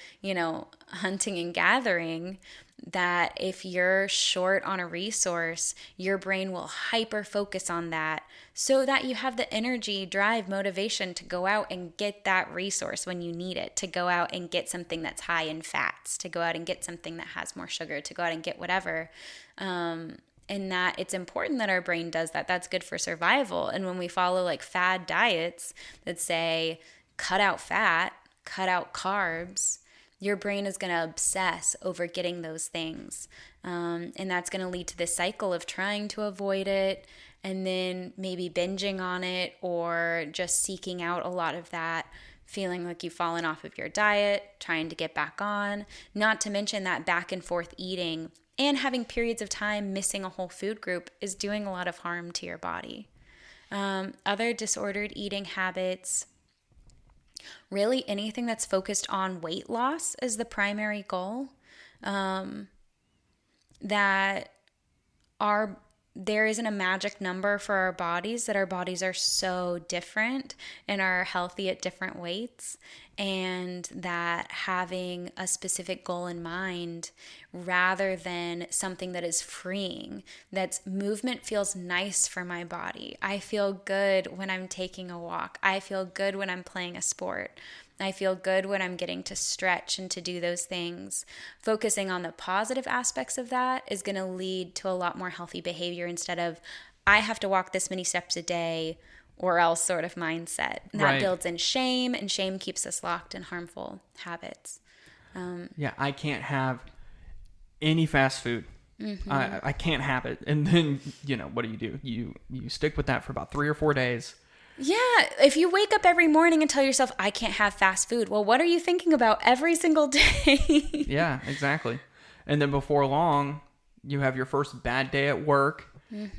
B: hunting and gathering, that if you're short on a resource, your brain will hyper focus on that so that you have the energy, drive, motivation to go out and get that resource when you need it, to go out and get something that's high in fats, to go out and get something that has more sugar, to go out and get whatever. And that it's important that our brain does that. That's good for survival. And when we follow like fad diets that say cut out fat, cut out carbs, your brain is going to obsess over getting those things. And that's going to lead to this cycle of trying to avoid it and then maybe binging on it or just seeking out a lot of that, feeling like you've fallen off of your diet, trying to get back on, not to mention that back and forth eating and having periods of time missing a whole food group is doing a lot of harm to your body. Other disordered eating habits, really anything that's focused on weight loss is the primary goal. There isn't a magic number for our bodies, that our bodies are so different and are healthy at different weights, and that having a specific goal in mind rather than something that is freeing, that's movement feels nice for my body. I feel good when I'm taking a walk. I feel good when I'm playing a sport. I feel good when I'm getting to stretch and to do those things. Focusing on the positive aspects of that is going to lead to a lot more healthy behavior instead of, I have to walk this many steps a day or else sort of mindset. And that builds in shame, and shame keeps us locked in harmful habits.
A: Yeah, I can't have any fast food. Mm-hmm. I can't have it. And then, what do? You stick with that for about 3 or 4 days.
B: Yeah, if you wake up every morning and tell yourself, I can't have fast food, well, what are you thinking about every single day?
A: Yeah, exactly. And then before long, you have your first bad day at work,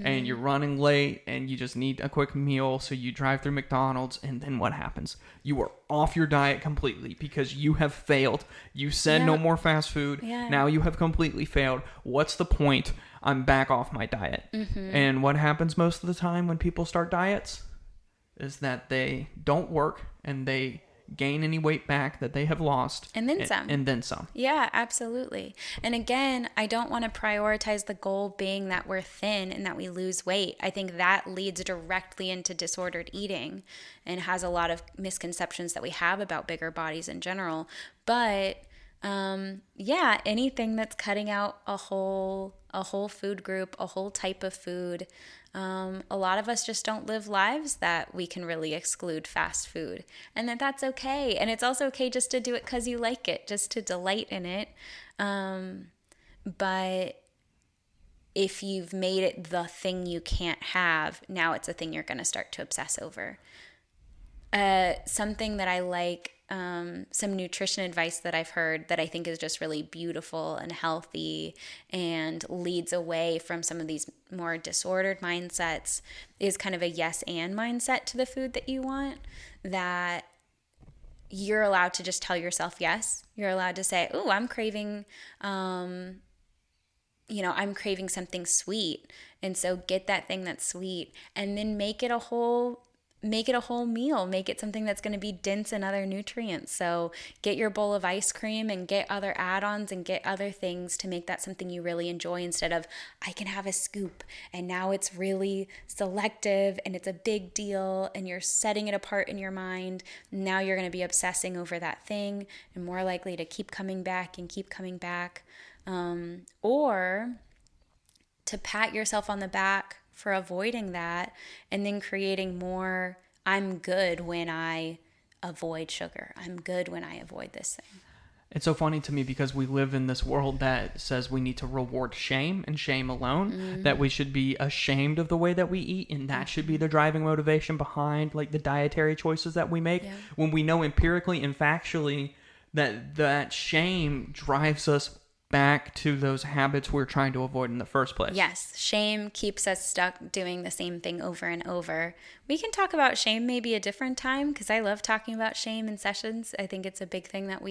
A: and you're running late, and you just need a quick meal, so you drive through McDonald's, and then what happens? You are off your diet completely because you have failed. You said no more fast food. Yeah. Now you have completely failed. What's the point? I'm back off my diet. And what happens most of the time when people start diets is that they don't work and they gain any weight back that they have lost.
B: And then some.
A: And then some.
B: Yeah, absolutely. And again, I don't want to prioritize the goal being that we're thin and that we lose weight. I think that leads directly into disordered eating and has a lot of misconceptions that we have about bigger bodies in general. But anything that's cutting out a whole food group, a whole type of food. A lot of us just don't live lives that we can really exclude fast food, and that's okay. And it's also okay just to do it because you like it, just to delight in it. But if you've made it the thing you can't have, now it's a thing you're going to start to obsess over. Something that I like, some nutrition advice that I've heard that I think is just really beautiful and healthy and leads away from some of these more disordered mindsets is kind of a yes and mindset to the food that you want, that you're allowed to just tell yourself yes. You're allowed to say, oh, I'm craving, I'm craving something sweet. And so get that thing that's sweet and then make it a whole meal. Make it something that's going to be dense in other nutrients. So get your bowl of ice cream and get other add-ons and get other things to make that something you really enjoy, instead of, I can have a scoop and now it's really selective and it's a big deal and you're setting it apart in your mind. Now you're going to be obsessing over that thing and more likely to keep coming back and keep coming back. Or to pat yourself on the back for avoiding that and then creating more, I'm good when I avoid sugar. I'm good when I avoid this thing.
A: It's so funny to me because we live in this world that says we need to reward shame and shame alone, that we should be ashamed of the way that we eat, and that should be the driving motivation behind like the dietary choices that we make, when we know empirically and factually that shame drives us back to those habits we're trying to avoid in the first place.
B: Yes, shame keeps us stuck doing the same thing over and over. We can talk about shame maybe a different time, because I love talking about shame in sessions. I think it's a big thing that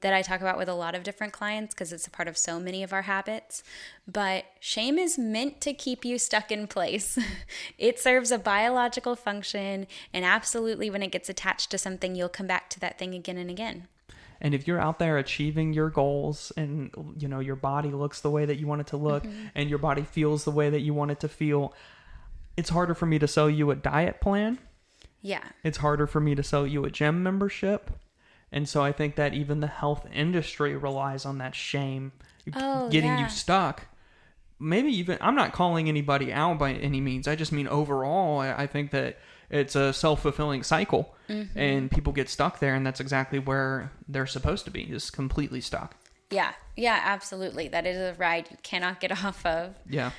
B: that I talk about with a lot of different clients, because it's a part of so many of our habits. But shame is meant to keep you stuck in place. It serves a biological function, and absolutely when it gets attached to something, you'll come back to that thing again and again.
A: And if you're out there achieving your goals and, you know, your body looks the way that you want it to look and your body feels the way that you want it to feel, it's harder for me to sell you a diet plan.
B: Yeah.
A: It's harder for me to sell you a gym membership. And so I think that even the health industry relies on that shame getting you stuck. Maybe even, I'm not calling anybody out by any means. I just mean overall, I think that it's a self-fulfilling cycle and people get stuck there, and that's exactly where they're supposed to be, just completely stuck.
B: Yeah. Yeah, absolutely. That is a ride you cannot get off of.
A: Yeah.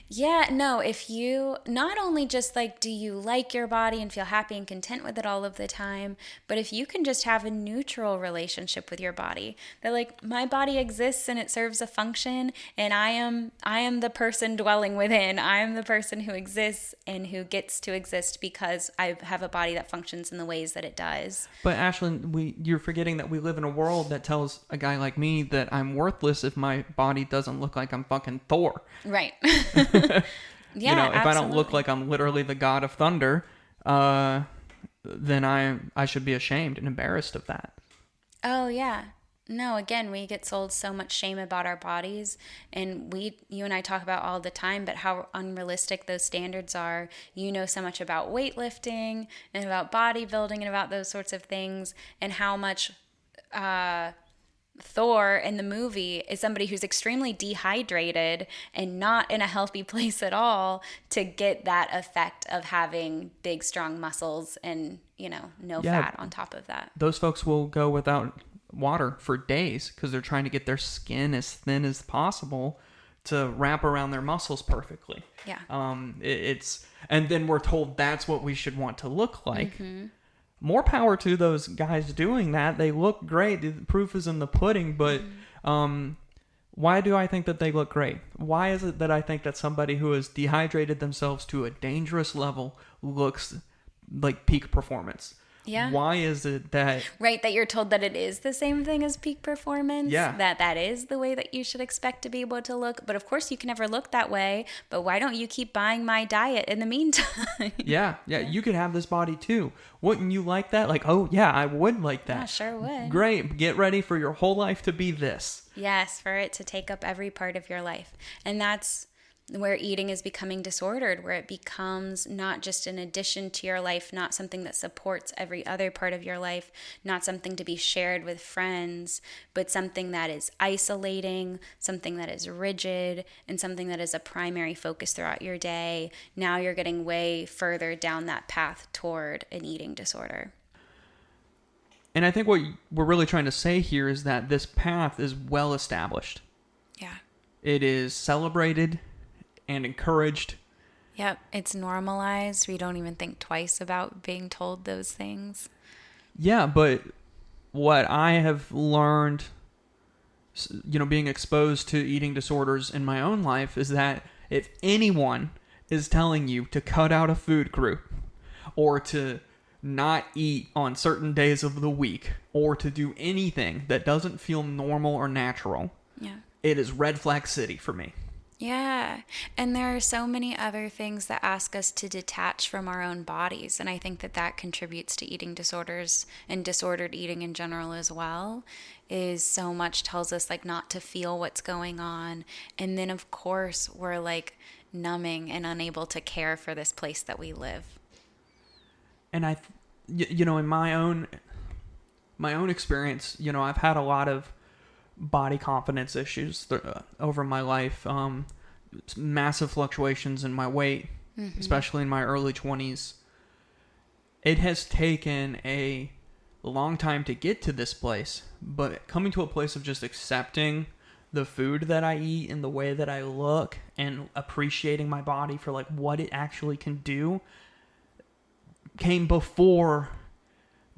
B: Yeah, no, if you not only just like, do you like your body and feel happy and content with it all of the time, but if you can just have a neutral relationship with your body, that like, my body exists and it serves a function, and I am the person dwelling within. I am the person who exists and who gets to exist because I have a body that functions in the ways that it does.
A: But Ashlyn, you're forgetting that we live in a world that tells a guy like me that I'm worthless if my body doesn't look like I'm fucking Thor.
B: Right.
A: Yeah, you know, if
B: absolutely.
A: I don't look like I'm literally the god of thunder, then I should be ashamed and embarrassed of that.
B: Oh, yeah. No, again, we get sold so much shame about our bodies, and you and I talk about all the time, but how unrealistic those standards are. You know so much about weightlifting and about bodybuilding and about those sorts of things, and how much Thor in the movie is somebody who's extremely dehydrated and not in a healthy place at all to get that effect of having big, strong muscles and, you know, no fat on top of that.
A: Those folks will go without water for days because they're trying to get their skin as thin as possible to wrap around their muscles perfectly.
B: Yeah.
A: And then we're told that's what we should want to look like. More power to those guys doing that. They look great. The proof is in the pudding, but why do I think that they look great? Why is it that I think that somebody who has dehydrated themselves to a dangerous level looks like peak performance?
B: Yeah.
A: Why is it that...
B: Right, that you're told that it is the same thing as peak performance.
A: Yeah.
B: That is the way that you should expect to be able to look. But of course you can never look that way. But why don't you keep buying my diet in the meantime?
A: Yeah. You could have this body too. Wouldn't you like that? Like, oh yeah, I would like that.
B: Yeah, sure would.
A: Great. Get ready for your whole life to be this.
B: Yes, for it to take up every part of your life. And that's where eating is becoming disordered, where it becomes not just an addition to your life, not something that supports every other part of your life, not something to be shared with friends, but something that is isolating, something that is rigid, and something that is a primary focus throughout your day. Now you're getting way further down that path toward an eating disorder.
A: And I think what we're really trying to say here is that this path is well established.
B: Yeah.
A: It is celebrated and encouraged.
B: Yep, it's normalized. We don't even think twice about being told those things.
A: Yeah, but what I have learned, you know, being exposed to eating disorders in my own life is that if anyone is telling you to cut out a food group or to not eat on certain days of the week or to do anything that doesn't feel normal or natural, it is red flag city for me.
B: Yeah. And there are so many other things that ask us to detach from our own bodies. And I think that contributes to eating disorders and disordered eating in general as well, is so much tells us like not to feel what's going on. And then of course we're like numbing and unable to care for this place that we live.
A: And you know, in my own experience, you know, I've had a lot of body confidence issues over my life, massive fluctuations in my weight, especially in my early 20s. It has taken a long time to get to this place, but coming to a place of just accepting the food that I eat and the way that I look and appreciating my body for like what it actually can do came before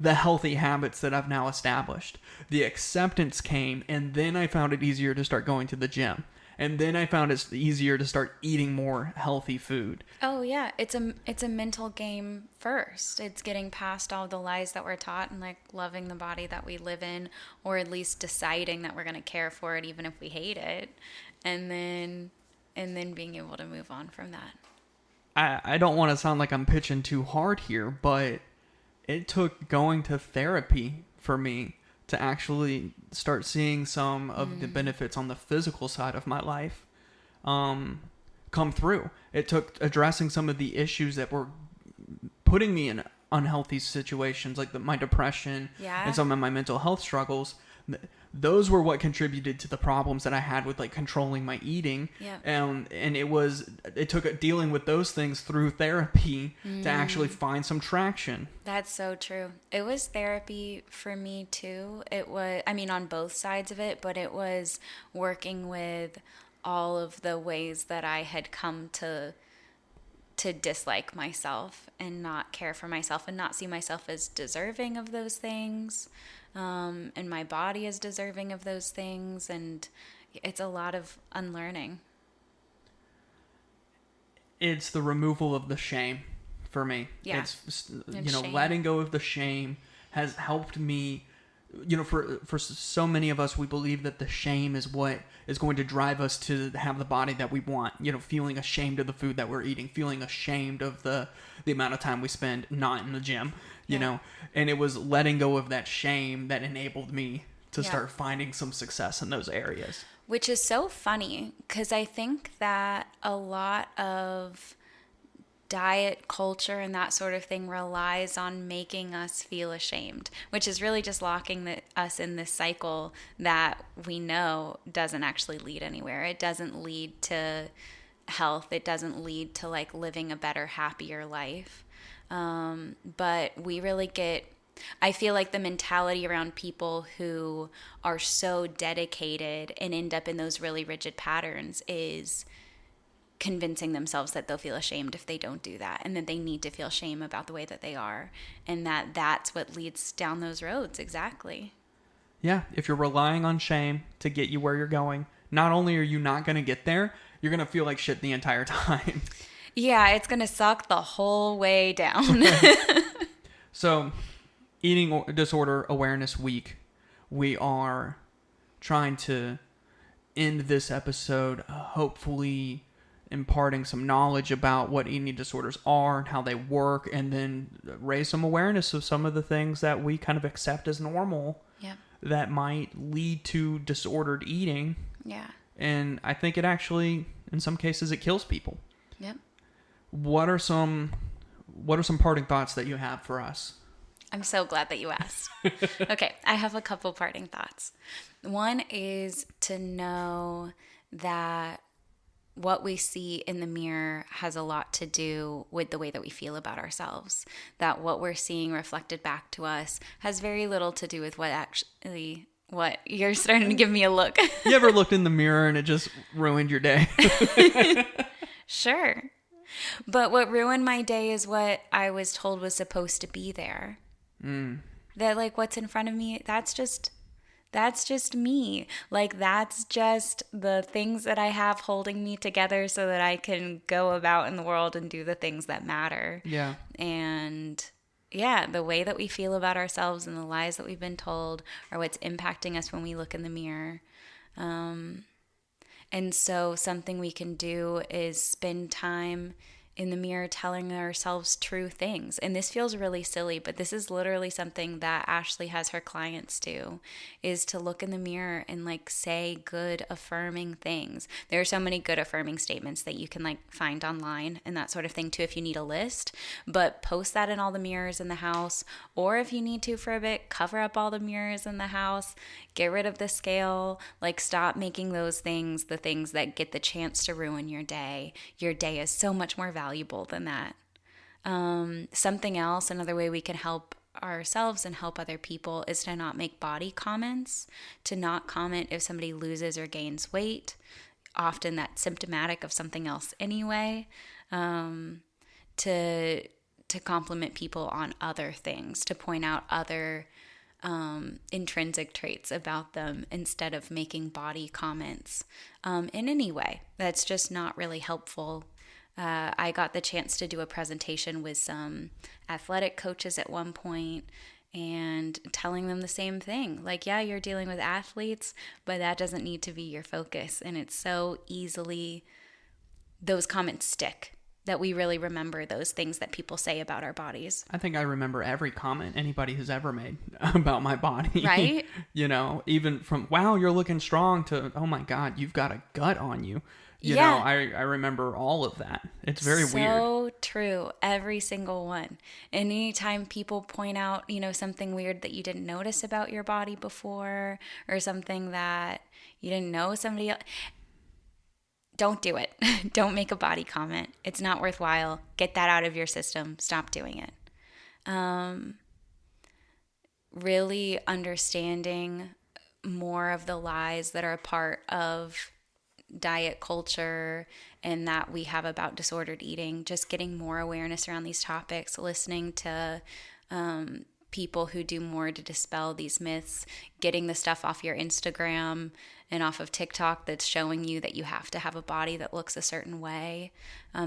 A: the healthy habits that I've now established. The acceptance came, and then I found it easier to start going to the gym. And then I found it's easier to start eating more healthy food.
B: Oh yeah, it's a mental game first. It's getting past all the lies that we're taught and like loving the body that we live in, or at least deciding that we're going to care for it even if we hate it. And then being able to move on from that.
A: I don't want to sound like I'm pitching too hard here, but it took going to therapy for me to actually start seeing some of the benefits on the physical side of my life come through. It took addressing some of the issues that were putting me in unhealthy situations, like my depression and some of my mental health struggles. Those were what contributed to the problems that I had with like controlling my eating. And it took dealing with those things through therapy to actually find some traction.
B: That's so true. It was therapy for me too. It was, I mean, on both sides of it, but it was working with all of the ways that I had come to dislike myself and not care for myself and not see myself as deserving of those things. And my body is deserving of those things. And it's a lot of unlearning.
A: It's the removal of the shame for me.
B: Yeah.
A: It's,
B: Shame.
A: letting go of the shame has helped me. For so many of us, we believe that the shame is what is going to drive us to have the body that we want. Feeling ashamed of the food that we're eating, feeling ashamed of the amount of time we spend not in the gym, you know. And it was letting go of that shame that enabled me to start finding some success in those areas.
B: Which is so funny because I think that a lot of diet culture and that sort of thing relies on making us feel ashamed, which is really just locking us in this cycle that we know doesn't actually lead anywhere. It doesn't lead to health. It doesn't lead to like living a better, happier life. But we really I feel like the mentality around people who are so dedicated and end up in those really rigid patterns is convincing themselves that they'll feel ashamed if they don't do that, and that they need to feel shame about the way that they are, and that's what leads down those roads. Exactly.
A: Yeah, if you're relying on shame to get you where you're going, not only are you not going to get there, you're going to feel like shit the entire time.
B: Yeah, it's going to suck the whole way down.
A: So, Eating Disorder Awareness Week, we are trying to end this episode hopefully imparting some knowledge about what eating disorders are and how they work, and then raise some awareness of some of the things that we kind of accept as normal that might lead to disordered eating.
B: Yeah.
A: And I think it actually, in some cases, it kills people.
B: Yep.
A: What are some parting thoughts that you have for us?
B: I'm so glad that you asked. Okay, I have a couple parting thoughts. One is to know that what we see in the mirror has a lot to do with the way that we feel about ourselves. That what we're seeing reflected back to us has very little to do with what you're starting to give me a look.
A: You ever looked in the mirror and it just ruined your day?
B: Sure. But what ruined my day is what I was told was supposed to be there. That like what's in front of me, that's just me. Like that's just the things that I have holding me together so that I can go about in the world and do the things that matter.
A: Yeah.
B: And yeah, the way that we feel about ourselves and the lies that we've been told are what's impacting us when we look in the mirror. And so something we can do is spend time in the mirror telling ourselves true things. And this feels really silly, but this is literally something that Ashley has her clients do, is to look in the mirror and like say good affirming things. There are so many good affirming statements that you can like find online and that sort of thing too if you need a list, but post that in all the mirrors in the house, or if you need to for a bit, cover up all the mirrors in the house, get rid of the scale, like stop making those things the things that get the chance to ruin your day. Your day is so much more valuable than that. Something else, another way we can help ourselves and help other people is to not make body comments, to not comment if somebody loses or gains weight. Often that's symptomatic of something else anyway. To compliment people on other things, to point out other intrinsic traits about them instead of making body comments in any way. That's just not really helpful. I got the chance to do a presentation with some athletic coaches at one point and telling them the same thing. Like, yeah, you're dealing with athletes, but that doesn't need to be your focus. And it's so easily, those comments stick. that we really remember those things that people say about our bodies.
A: I think I remember every comment anybody has ever made about my body.
B: Right?
A: You know, even from, wow, you're looking strong, to, oh my God, you've got a gut on you. You
B: Yeah.
A: know, I remember all of that. It's very weird.
B: So true. Every single one. Anytime people point out, something weird that you didn't notice about your body before, or something that you didn't know somebody else, don't do it. Don't make a body comment. It's not worthwhile. Get that out of your system. Stop doing it. Really understanding more of the lies that are a part of diet culture and that we have about disordered eating, just getting more awareness around these topics, listening to people who do more to dispel these myths, getting the stuff off your Instagram and off of TikTok that's showing you that you have to have a body that looks a certain way,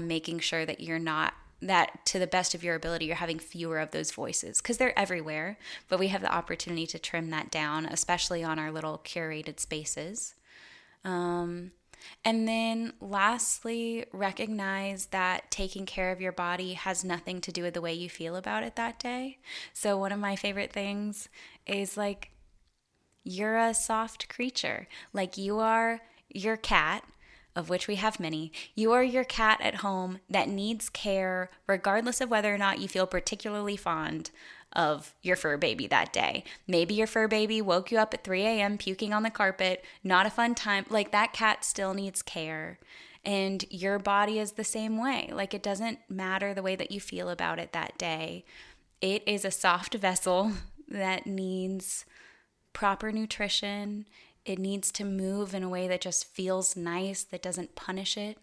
B: making sure that you're not, that to the best of your ability, you're having fewer of those voices, because they're everywhere, but we have the opportunity to trim that down, especially on our little curated spaces. And then lastly, recognize that taking care of your body has nothing to do with the way you feel about it that day. So one of my favorite things is like, you're a soft creature. Like you are your cat, of which we have many. You are your cat at home that needs care, regardless of whether or not you feel particularly fond of your fur baby that day. Maybe your fur baby woke you up at 3 a.m. puking on the carpet. Not a fun time. Like, that cat still needs care. And your body is the same way. Like, it doesn't matter the way that you feel about it that day. It is a soft vessel that needs proper nutrition. It needs to move in a way that just feels nice, that doesn't punish it.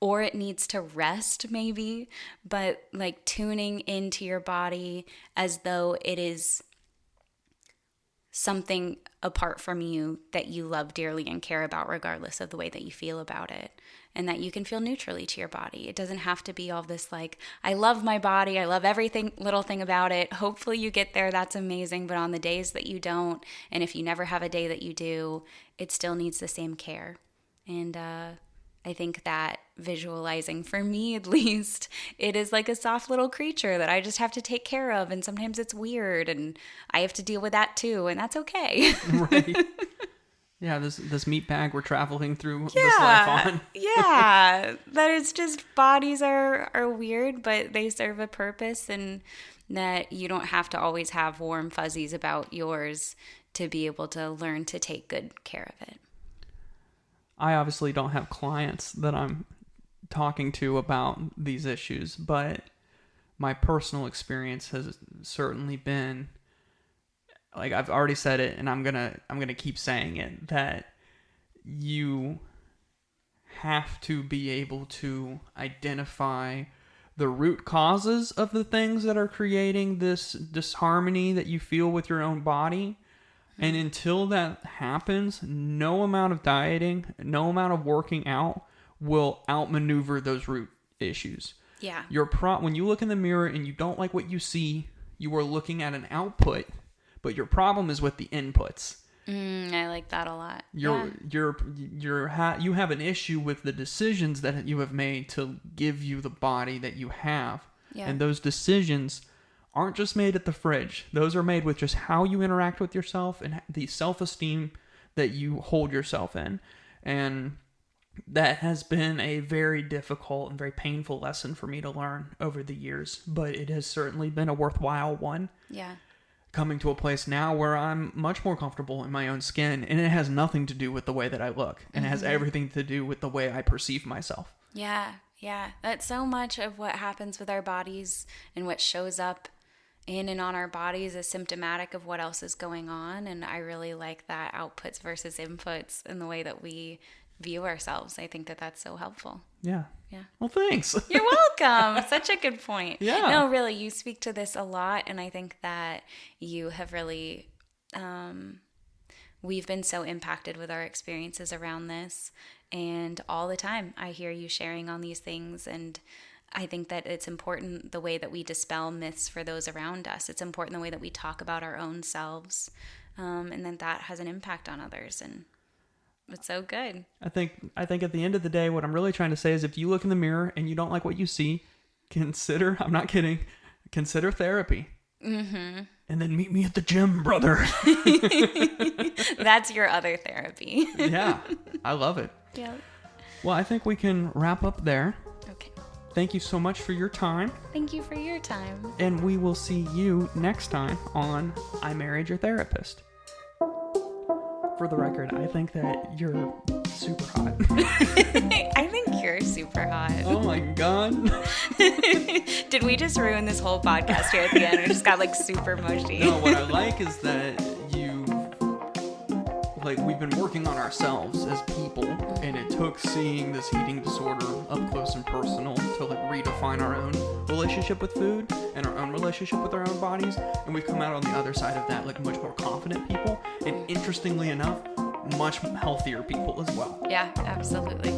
B: Or it needs to rest maybe, but like tuning into your body as though it is something apart from you that you love dearly and care about regardless of the way that you feel about it, and that you can feel neutrally to your body. It doesn't have to be all this like, I love my body, I love everything, little thing about it. Hopefully you get there, that's amazing, but on the days that you don't, and if you never have a day that you do, it still needs the same care. And I think that visualizing, for me at least, it is like a soft little creature that I just have to take care of. And sometimes it's weird and I have to deal with that too. And that's okay.
A: Right. Yeah, this meat bag we're traveling through this life on.
B: Yeah. That it's just, bodies are weird, but they serve a purpose, and that you don't have to always have warm fuzzies about yours to be able to learn to take good care of it.
A: I obviously don't have clients that I'm talking to about these issues, but my personal experience has certainly been, like, I've already said it and I'm gonna keep saying it, that you have to be able to identify the root causes of the things that are creating this disharmony that you feel with your own body. And until that happens, no amount of dieting, no amount of working out will outmaneuver those root issues.
B: Yeah.
A: When you look in the mirror and you don't like what you see, you are looking at an output, but your problem is with the inputs.
B: I like that a lot.
A: You have an issue with the decisions that you have made to give you the body that you have.
B: Yeah.
A: And those decisions aren't just made at the fridge. Those are made with just how you interact with yourself and the self-esteem that you hold yourself in. And that has been a very difficult and very painful lesson for me to learn over the years, but it has certainly been a worthwhile one.
B: Yeah.
A: Coming to a place now where I'm much more comfortable in my own skin, and it has nothing to do with the way that I look, and it has everything to do with the way I perceive myself.
B: Yeah. Yeah. That's so much of what happens with our bodies and what shows up in and on our bodies is symptomatic of what else is going on. And I really like that outputs versus inputs in the way that we view ourselves. I think that that's so helpful.
A: Yeah.
B: Yeah.
A: Well, thanks.
B: You're welcome. Such a good point.
A: Yeah.
B: No, really, you speak to this a lot. And I think that you have really, we've been so impacted with our experiences around this. And all the time I hear you sharing on these things, and I think that it's important the way that we dispel myths for those around us. It's important the way that we talk about our own selves, and then that has an impact on others. And It's so good.
A: I think at the end of the day, what I'm really trying to say is if you look in the mirror and you don't like what you see, consider, I'm not kidding, consider therapy. Mm-hmm. And then meet me at the gym, brother.
B: That's your other therapy.
A: Yeah, I love it.
B: Yeah.
A: Well, I think we can wrap up there.
B: Okay.
A: Thank you so much for your time.
B: Thank you for your time.
A: And we will see you next time on I Married Your Therapist. For the record, I think that you're super hot.
B: I think you're super hot.
A: Oh my God.
B: Did we just ruin this whole podcast here at the end? We just got like super mushy.
A: No, what I like is that we've been working on ourselves as people, and it took seeing this eating disorder up close and personal to like redefine our own relationship with food and our own relationship with our own bodies, and we've come out on the other side of that like much more confident people, and interestingly enough, much healthier people as well.
B: Yeah, absolutely.